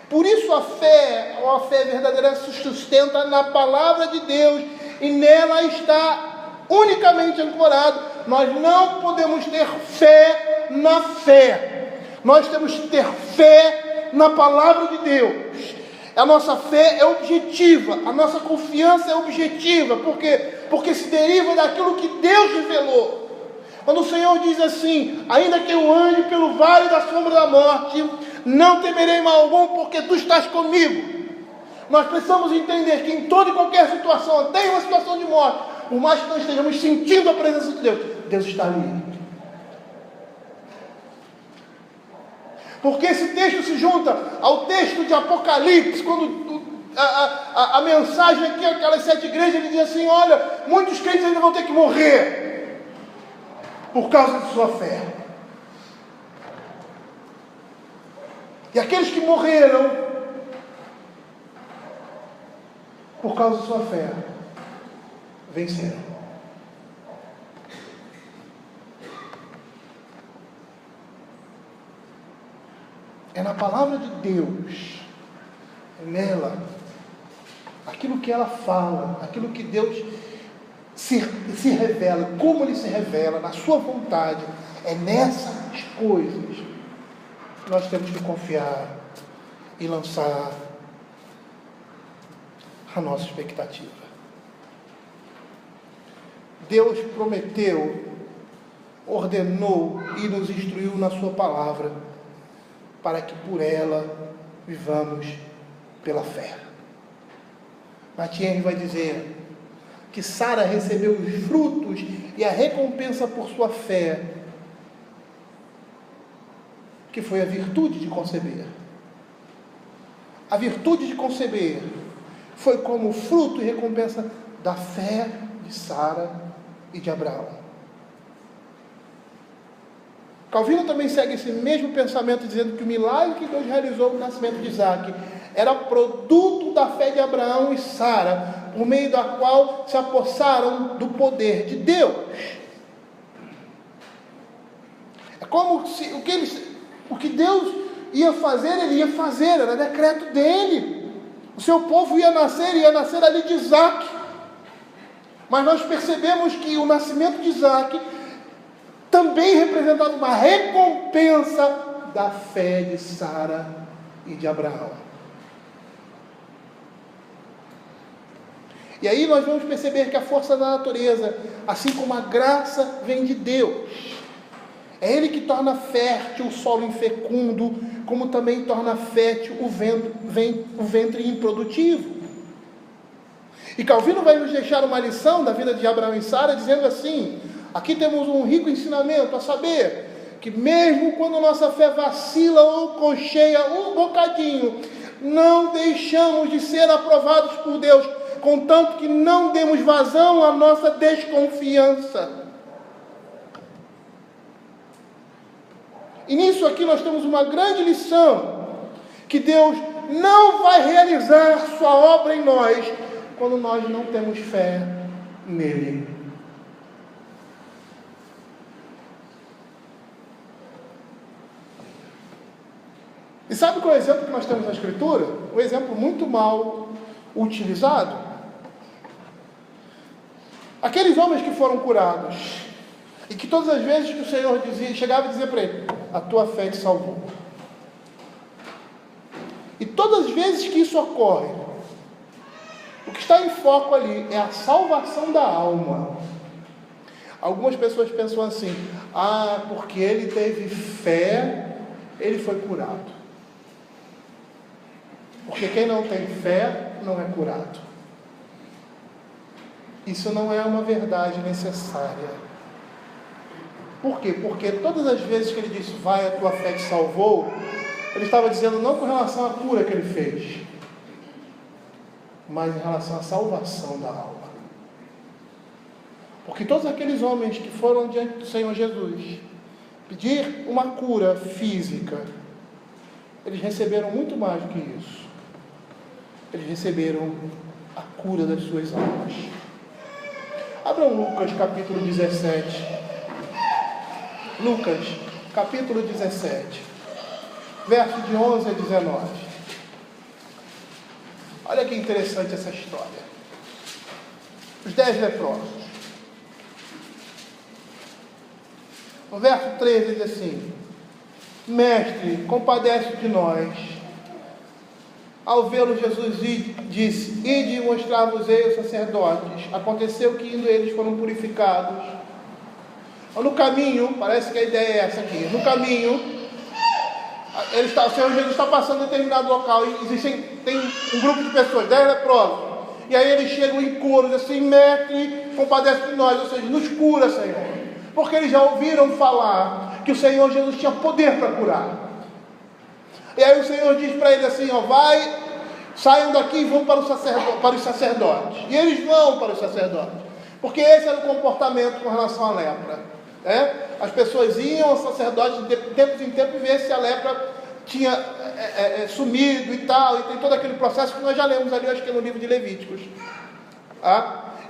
Por isso a fé verdadeira, se sustenta na palavra de Deus e nela está unicamente ancorado. Nós não podemos ter fé na fé. Nós temos que ter fé na palavra de Deus. A nossa fé é objetiva, a nossa confiança é objetiva. Por quê? Porque se deriva daquilo que Deus revelou. Quando o Senhor diz assim, ainda que eu ande pelo vale da sombra da morte, não temerei mal algum, porque tu estás comigo. Nós precisamos entender que em toda e qualquer situação, até em uma situação de morte, por mais que nós estejamos sentindo a presença de Deus, Deus está ali. Porque esse texto se junta ao texto de Apocalipse, quando a mensagem aqui, aquelas 7 igrejas, ele diz assim, olha, muitos crentes ainda vão ter que morrer por causa de sua fé. E aqueles que morreram por causa de sua fé, venceram. É na palavra de Deus, é nela, aquilo que ela fala, aquilo que Deus se revela, como Ele se revela, na sua vontade, é nessas coisas que nós temos que confiar e lançar a nossa expectativa. Deus prometeu, ordenou e nos instruiu na sua palavra, para que por ela vivamos pela fé. Matias vai dizer que Sara recebeu os frutos e a recompensa por sua fé, que foi a virtude de conceber. A virtude de conceber foi como fruto e recompensa da fé de Sara e de Abraão. Calvino também segue esse mesmo pensamento, dizendo que o milagre que Deus realizou no nascimento de Isaac era produto da fé de Abraão e Sara, por meio da qual se apossaram do poder de Deus. É como se o que Deus ia fazer, Ele ia fazer, era decreto dele. O seu povo ia nascer ali de Isaac. Mas nós percebemos que o nascimento de Isaac também representava uma recompensa da fé de Sara e de Abraão. E aí nós vamos perceber que a força da natureza, assim como a graça, vem de Deus. É Ele que torna fértil o solo infecundo, como também torna fértil o ventre improdutivo. E Calvino vai nos deixar uma lição da vida de Abraão e Sara, dizendo assim: aqui temos um rico ensinamento, a saber, que mesmo quando nossa fé vacila ou cocheia um bocadinho, não deixamos de ser aprovados por Deus, contanto que não demos vazão à nossa desconfiança. E nisso aqui nós temos uma grande lição, que Deus não vai realizar sua obra em nós quando nós não temos fé nele. E sabe qual é o exemplo que nós temos na Escritura? Um exemplo muito mal utilizado. Aqueles homens que foram curados, e que todas as vezes que o Senhor chegava e dizia para ele: a tua fé te salvou. E todas as vezes que isso ocorre, o que está em foco ali é a salvação da alma. Algumas pessoas pensam assim: porque ele teve fé, ele foi curado. Porque quem não tem fé não é curado. Isso não é uma verdade necessária. Por quê? Porque todas as vezes que ele disse: vai, a tua fé te salvou, ele estava dizendo não com relação à cura que ele fez, mas em relação à salvação da alma. Porque todos aqueles homens que foram diante do Senhor Jesus pedir uma cura física, eles receberam muito mais do que isso. Eles receberam a cura das suas almas. Abram Lucas capítulo 17. Lucas capítulo 17, verso de 11 a 19. Olha que interessante essa história. Os 10 leprosos. No verso 13 diz assim: Mestre, compadece de nós. Ao vê-lo, Jesus disse: ide e mostrar-vos-ei os sacerdotes. Aconteceu que indo eles foram purificados. No caminho, parece que a ideia é essa aqui. No caminho, o Senhor Jesus está passando em determinado local e tem um grupo de pessoas, 10 leprosos. E aí eles chegam em coro, assim: mestre, compadece de nós, ou seja, nos cura, Senhor. Porque eles já ouviram falar que o Senhor Jesus tinha poder para curar. E aí o Senhor diz para eles assim: saiam daqui e vão para os sacerdotes. E eles vão para os sacerdotes, porque esse era o comportamento com relação à lepra. As pessoas iam aos sacerdotes de tempos em tempos ver se a lepra tinha sumido e tal, e tem todo aquele processo que nós já lemos ali, acho que no livro de Levíticos.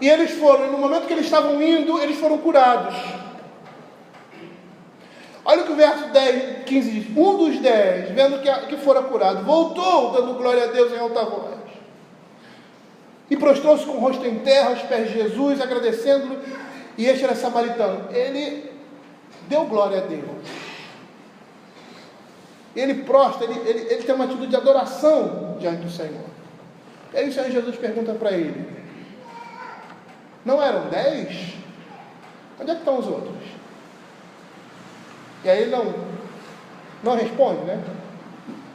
E eles foram, e no momento que eles estavam indo, eles foram curados. Olha o que o verso 15 diz: um dos 10, vendo que fora curado, voltou, dando glória a Deus em alta voz, e prostrou-se com o rosto em terra aos pés de Jesus, agradecendo-lhe. E este era samaritano. Ele deu glória a Deus. Ele prostra, ele tem uma atitude de adoração diante do Senhor. E aí o Senhor Jesus pergunta para ele: não eram 10? Onde é que estão os outros? E aí ele não responde, né?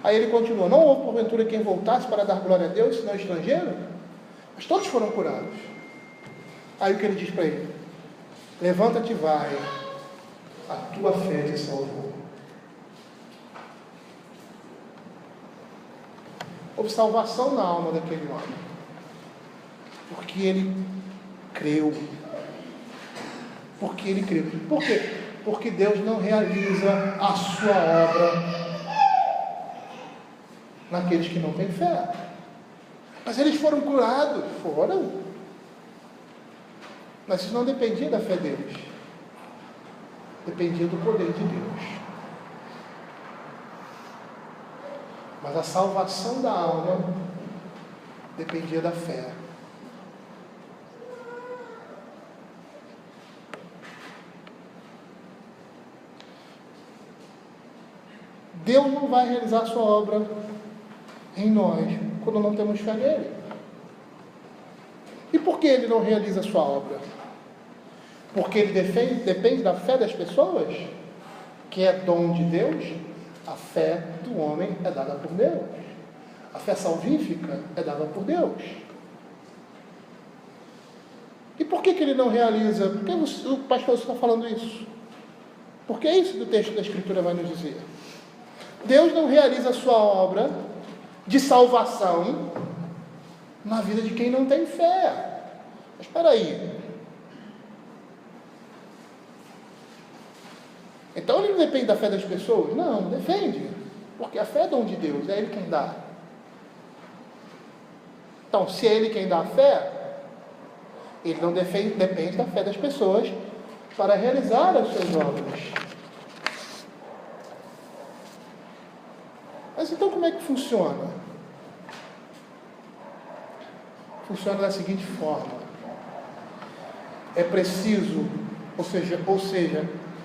Aí ele continua: não houve porventura quem voltasse para dar glória a Deus, senão estrangeiro? Mas todos foram curados. Aí o que ele diz para ele: levanta-te e vai, a tua fé te salvou. Houve salvação na alma daquele homem, porque ele creu. Porque ele creu. Por quê? Porque Deus não realiza a sua obra naqueles que não têm fé. Mas eles foram curados. Foram. Mas isso não dependia da fé deles. Dependia do poder de Deus. Mas a salvação da alma dependia da fé. Deus não vai realizar a sua obra em nós quando não temos fé nele. E por que ele não realiza a sua obra? Porque ele depende da fé das pessoas, que é dom de Deus. A fé do homem é dada por Deus. A fé salvífica é dada por Deus. E por que ele não realiza? Por que o pastor está falando isso? Porque é isso que o texto da Escritura vai nos dizer. Deus não realiza a sua obra de salvação na vida de quem não tem fé. Mas espera aí. Então ele não depende da fé das pessoas? Não, depende. Porque a fé é dom de Deus, é Ele quem dá. Então, se é Ele quem dá a fé, Ele não depende da fé das pessoas para realizar as suas obras. Mas então como é que funciona? Funciona da seguinte forma. É preciso, ou seja,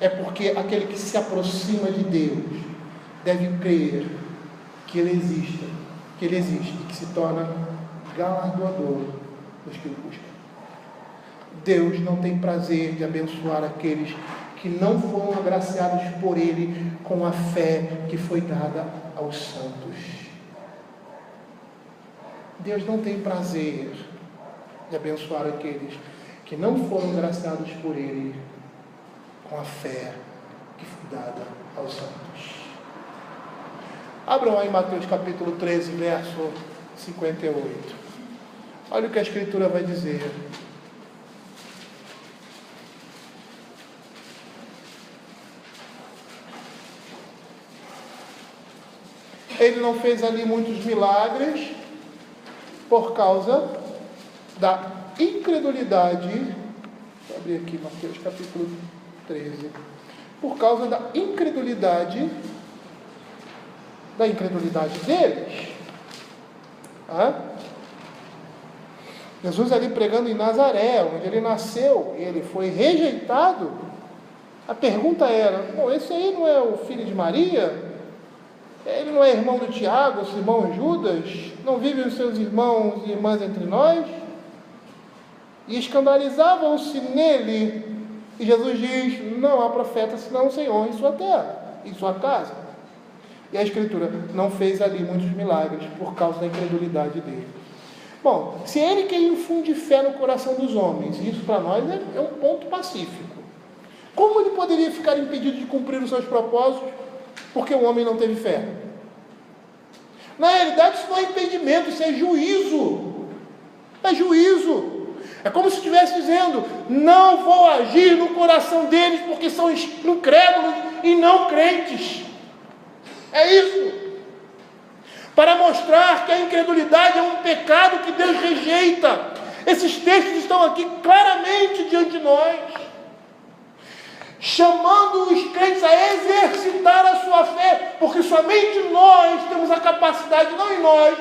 é porque aquele que se aproxima de Deus deve crer que Ele existe e que se torna galardoador dos que o buscam. Deus não tem prazer de abençoar aqueles que não foram agraciados por Ele com a fé que foi dada aos santos. Deus não tem prazer de abençoar aqueles que não foram agraciados por Ele com a fé que foi dada aos santos. Abram aí Mateus capítulo 13, verso 58. Olha o que a Escritura vai dizer. Ele não fez ali muitos milagres por causa da incredulidade. Vou abrir aqui Mateus capítulo 13. Por causa da incredulidade deles. Jesus ali pregando em Nazaré, onde ele nasceu, e ele foi rejeitado. A pergunta era: esse aí não é o filho de Maria? Ele não é irmão do Tiago, seu irmão Judas? Não vivem os seus irmãos e irmãs entre nós? E escandalizavam-se nele. E Jesus diz: não há profeta senão o Senhor em sua terra, em sua casa. E a Escritura não fez ali muitos milagres por causa da incredulidade dele. Bom, se ele quem infunde fé no coração dos homens, isso para nós é um ponto pacífico. Como ele poderia ficar impedido de cumprir os seus propósitos porque o homem não teve fé? Na realidade, isso não é impedimento, isso é juízo. É juízo. É como se estivesse dizendo: não vou agir no coração deles porque são incrédulos e não crentes. É isso. Para mostrar que a incredulidade é um pecado que Deus rejeita. Esses textos estão aqui claramente diante de nós, chamando os crentes a exercitar a sua fé, porque somente nós temos a capacidade, não em nós,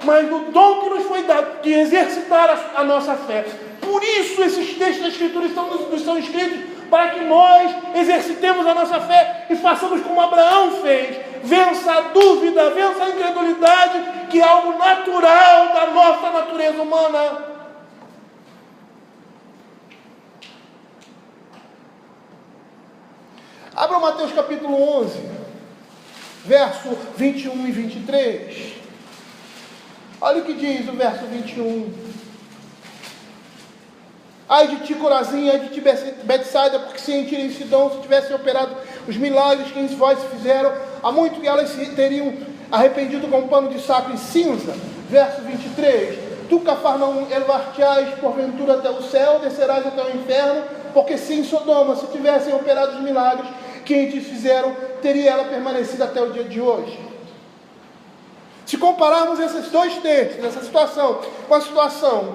mas no dom que nos foi dado, de exercitar a nossa fé. Por isso esses textos da Escritura nos são escritos, para que nós exercitemos a nossa fé e façamos como Abraão fez. Vença a dúvida, vença a incredulidade, que é algo natural da nossa natureza humana. Abra Mateus capítulo 11, verso 21 e 23. Olha o que diz o verso 21. Ai de ti, Corazim, ai de ti, Betsaida, porque se em Tiro e em Sidom se tivessem operado os milagres que em vós se fizeram, há muito que elas se teriam arrependido com um pano de saco e cinza. Verso 23. Tu, Cafarnaum, elevar-te-ás porventura até o céu, descerás até o inferno, porque se em Sodoma se tivessem operado os milagres que em ti fizeram, teria ela permanecido até o dia de hoje. Se compararmos esses dois textos, essa situação com a situação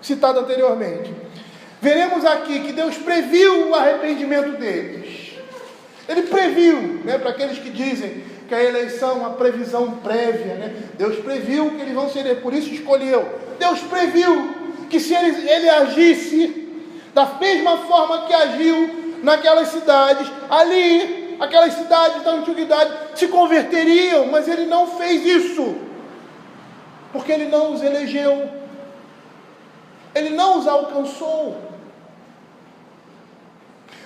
citada anteriormente, veremos aqui que Deus previu o arrependimento deles. Ele previu, para aqueles que dizem que a eleição é uma previsão prévia, Deus previu que eles vão ser, por isso escolheu. Deus previu que se ele agisse da mesma forma que agiu naquelas cidades, ali, aquelas cidades da antiguidade se converteriam, mas ele não fez isso, porque ele não os elegeu, ele não os alcançou.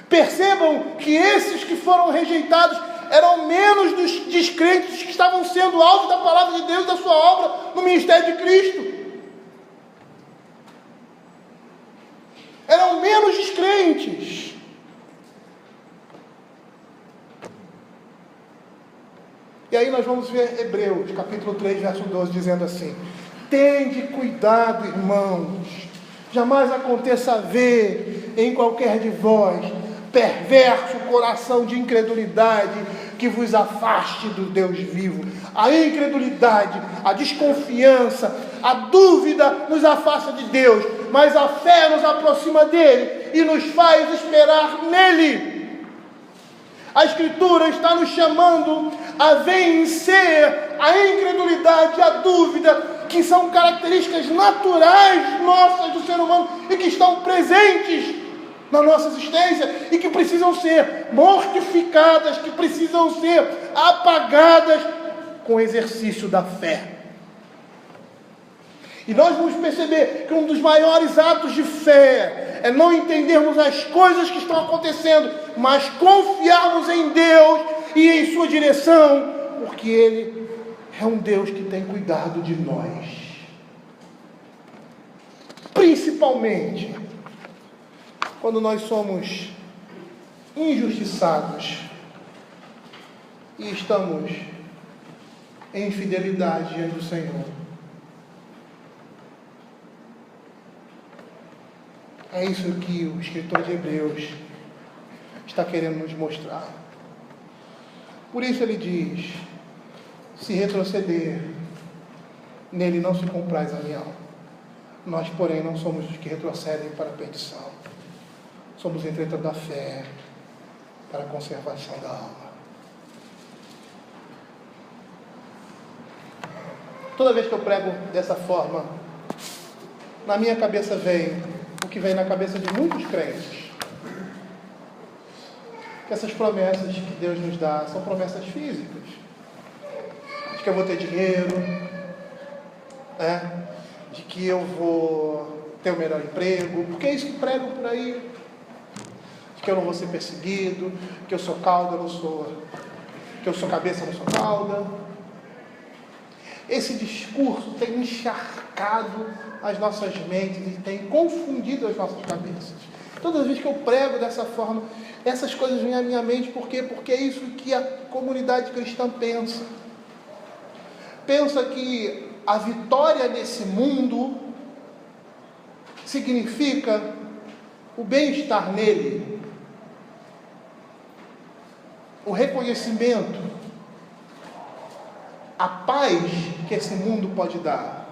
Percebam que esses que foram rejeitados eram menos dos descrentes que estavam sendo alvo da palavra de Deus, da sua obra no ministério de Cristo. Eram menos descrentes. E aí nós vamos ver Hebreus, capítulo 3, verso 12, dizendo assim: tende cuidado, irmãos, jamais aconteça haver em qualquer de vós perverso coração de incredulidade que vos afaste do Deus vivo. A incredulidade, a desconfiança, A dúvida nos afasta de Deus, mas a fé nos aproxima dele e nos faz esperar nele. A Escritura está nos chamando a vencer a incredulidade e a dúvida, que são características naturais nossas do ser humano e que estão presentes na nossa existência e que precisam ser mortificadas, que precisam ser apagadas com o exercício da fé. E nós vamos perceber que um dos maiores atos de fé é não entendermos as coisas que estão acontecendo, mas confiarmos em Deus e em sua direção, porque Ele é um Deus que tem cuidado de nós. Principalmente quando nós somos injustiçados e estamos em infidelidade diante do Senhor. É isso que o escritor de Hebreus está querendo nos mostrar. Por isso ele diz: se retroceder, nele não se compraz a minha alma. Nós, porém, não somos os que retrocedem para a perdição. Somos, entretanto, da fé para a conservação da alma. Toda vez que eu prego dessa forma, na minha cabeça vem o que vem na cabeça de muitos crentes. Que essas promessas que Deus nos dá são promessas físicas. De que eu vou ter dinheiro, de que eu vou ter o melhor emprego, porque é isso que pregam por aí. De que eu não vou ser perseguido, que eu sou cauda, eu não sou, que eu sou cabeça, eu não sou cauda. Esse discurso tem encharcado as nossas mentes e tem confundido as nossas cabeças. Todas as vezes que eu prego dessa forma, essas coisas vêm à minha mente. Por quê? Porque é isso que a comunidade cristã pensa. Pensa que a vitória nesse mundo significa o bem-estar nele, o reconhecimento, a paz que esse mundo pode dar.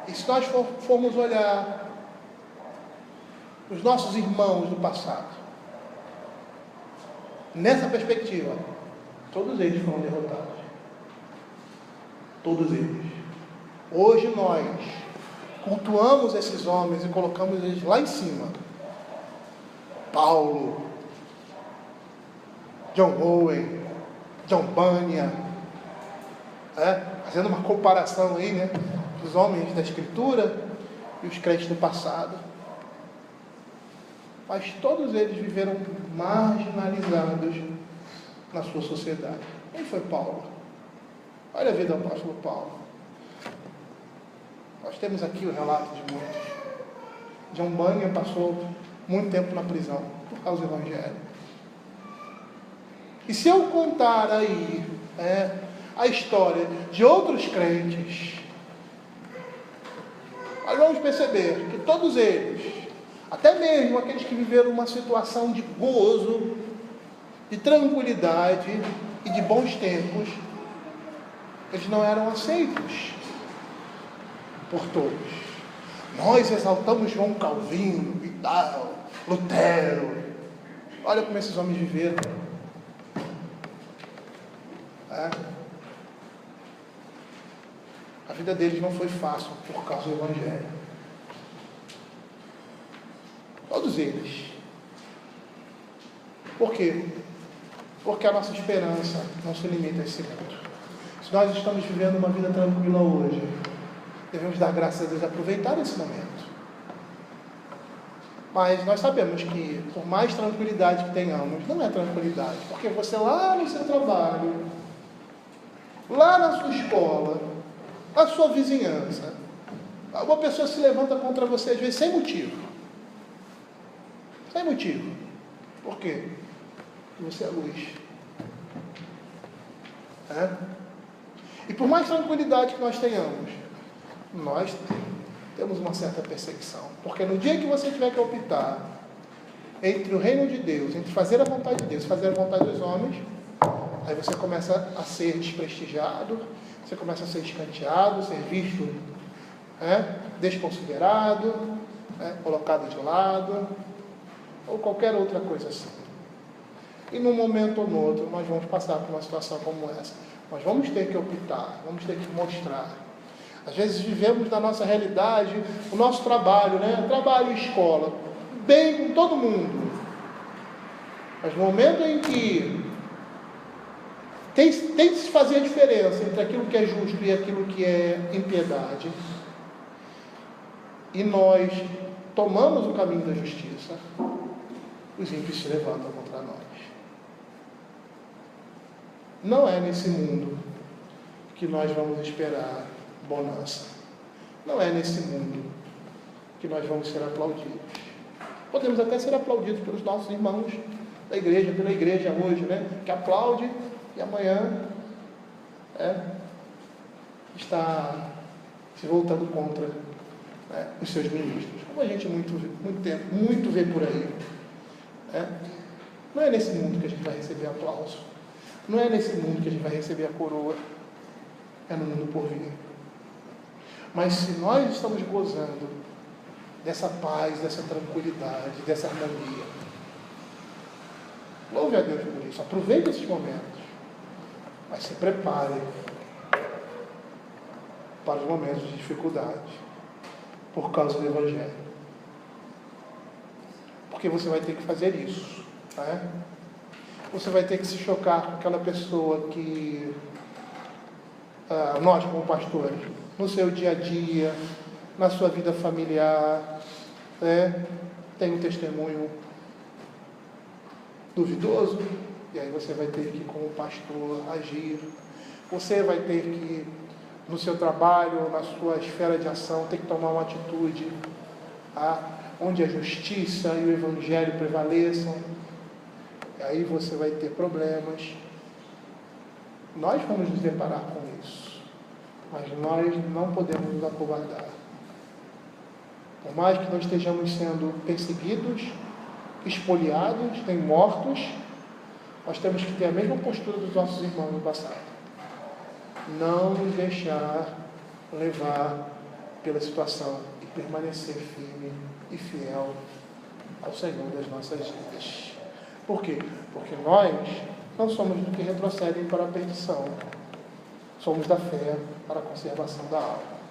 E se nós formos olhar os nossos irmãos do passado, nessa perspectiva, todos eles foram derrotados. Todos eles. Hoje nós cultuamos esses homens e colocamos eles lá em cima. Paulo, John Owen, John Bunyan, fazendo uma comparação aí, dos homens da Escritura e os crentes do passado. Mas todos eles viveram marginalizados na sua sociedade. Quem foi Paulo? Olha a vida do apóstolo Paulo. Nós temos aqui o relato de muitos. John Bunyan passou muito tempo na prisão por causa do Evangelho. E se eu contar aí a história de outros crentes, nós vamos perceber que todos eles, até mesmo aqueles que viveram uma situação de gozo, de tranquilidade e de bons tempos, eles não eram aceitos por todos. Nós exaltamos João Calvino e tal, Lutero. Olha como esses homens viveram. A vida deles não foi fácil por causa do Evangelho. Todos eles. Por quê? Porque a nossa esperança não se limita a esse mundo. Se nós estamos vivendo uma vida tranquila hoje, devemos dar graças a Deus e aproveitar esse momento. Mas nós sabemos que, por mais tranquilidade que tenhamos, não é tranquilidade. Porque você lá no seu trabalho, lá na sua escola, na sua vizinhança, uma pessoa se levanta contra você, às vezes, sem motivo. Sem motivo. Por quê? Porque você é luz. E por mais tranquilidade que nós tenhamos, nós temos uma certa perseguição. Porque no dia que você tiver que optar entre o reino de Deus, entre fazer a vontade de Deus e fazer a vontade dos homens, aí você começa a ser desprestigiado, você começa a ser escanteado, ser visto desconsiderado, colocado de lado, ou qualquer outra coisa assim. E num momento ou no outro, nós vamos passar por uma situação como essa. Nós vamos ter que optar, vamos ter que mostrar. Às vezes vivemos na nossa realidade, o nosso trabalho, trabalho e escola, bem com todo mundo. Mas no momento em que tem de se fazer a diferença entre aquilo que é justo e aquilo que é impiedade, e nós tomamos o caminho da justiça, os ímpios se levantam contra nós. Não é nesse mundo que nós vamos esperar bonança. Não é nesse mundo que nós vamos ser aplaudidos. Podemos até ser aplaudidos pelos nossos irmãos da igreja, pela igreja hoje, que aplaude e amanhã está se voltando contra os seus ministros. Como a gente muito vê por aí. Não é nesse mundo que a gente vai receber aplauso. Não é nesse mundo que a gente vai receber a coroa. É no mundo por vir. Mas se nós estamos gozando dessa paz, dessa tranquilidade, dessa harmonia, louve a Deus por isso. Aproveite esses momentos. Mas se prepare para os momentos de dificuldade por causa do Evangelho. Porque você vai ter que fazer isso. Você vai ter que se chocar com aquela pessoa que nós, como pastores, no seu dia a dia, na sua vida familiar, tem um testemunho duvidoso, e aí você vai ter que, como pastor, agir. Você vai ter que, no seu trabalho, na sua esfera de ação, ter que tomar uma atitude onde a justiça e o Evangelho prevaleçam. E aí você vai ter problemas. Nós vamos nos deparar com isso, mas nós não podemos nos acovardar. Por mais que nós estejamos sendo perseguidos, espoliados, nem mortos, nós temos que ter a mesma postura dos nossos irmãos no passado. Não nos deixar levar pela situação e permanecer firme e fiel ao Senhor das nossas vidas. Por quê? Porque nós não somos do que retrocedem para a perdição. Somos da fé para a conservação da alma.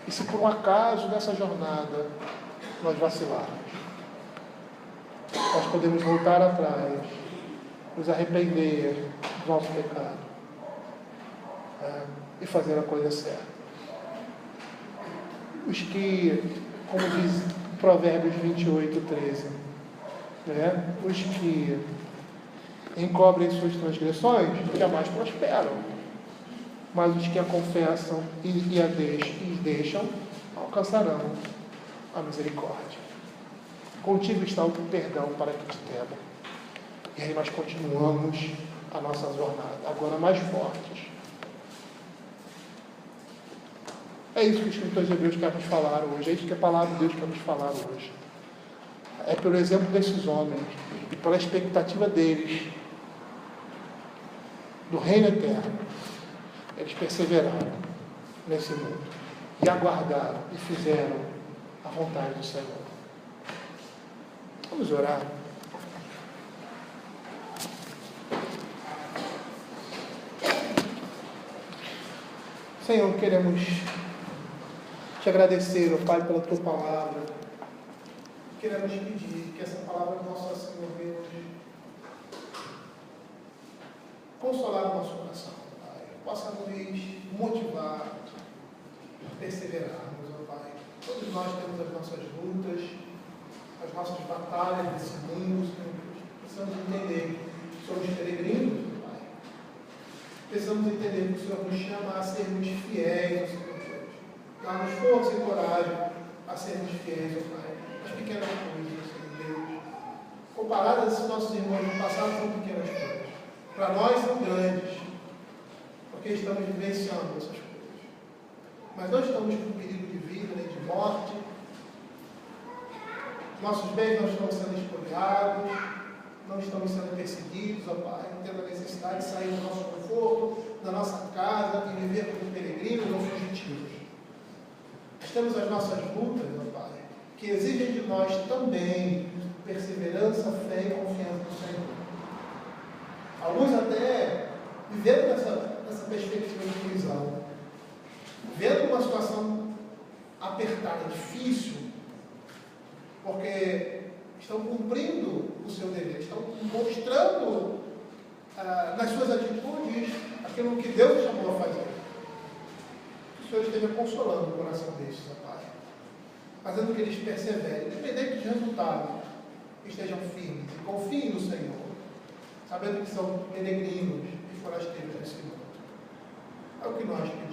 E se por um acaso nessa jornada nós vacilarmos, nós podemos voltar atrás, nos arrepender do nosso pecado e fazer a coisa certa. Os que, como diz Provérbios 28:13, os que encobrem suas transgressões jamais prosperam, mas os que a confessam e a deixam alcançarão a misericórdia. Contigo está o perdão para que te temam. E aí nós continuamos a nossa jornada, agora mais fortes. É isso que os escritores hebreus querem nos falar hoje, é isso que a palavra de Deus quer nos falar hoje. É pelo exemplo desses homens e pela expectativa deles do reino eterno. Eles perseveraram nesse mundo e aguardaram e fizeram a vontade do Senhor. Vamos orar. Senhor, queremos te agradecer, ó Pai, pela tua palavra. Queremos pedir que essa palavra do nosso Senhor venha consolar o nosso coração, Pai. Possa nos motivar a perseverarmos, ó Pai. Todos nós temos as nossas lutas, as nossas batalhas nesse mundo, Senhor. Precisamos entender que somos peregrinos, ó Pai. Precisamos entender que o Senhor nos chama a sermos fiéis ao Senhor Deus. Dá-nos força e coragem a sermos fiéis, ó Pai. As pequenas coisas, Senhor Deus, comparadas aos nossos irmãos no passado, são pequenas coisas. Para nós são grandes, porque estamos vivenciando essas coisas. Mas não estamos com perigo de vida, nem de morte. Nossos bens não estão sendo espoliados. não estamos sendo perseguidos, ó Pai, não tendo a necessidade de sair do nosso conforto, da nossa casa e viver como peregrinos ou fugitivos. Nós temos as nossas lutas, ó Pai, que exigem de nós também perseverança, fé e confiança no Senhor. Alguns até vivendo nessa perspectiva de prisão, vendo uma situação apertada, difícil, porque estão cumprindo o seu dever, estão mostrando nas suas atitudes aquilo que Deus chamou a fazer. Que o Senhor esteja consolando o coração destes, ó Pai, fazendo que eles perseverem, independente de resultado, que estejam firmes e confiem no Senhor, sabendo que são peregrinos e forasteiros desse mundo. É o que nós pedimos.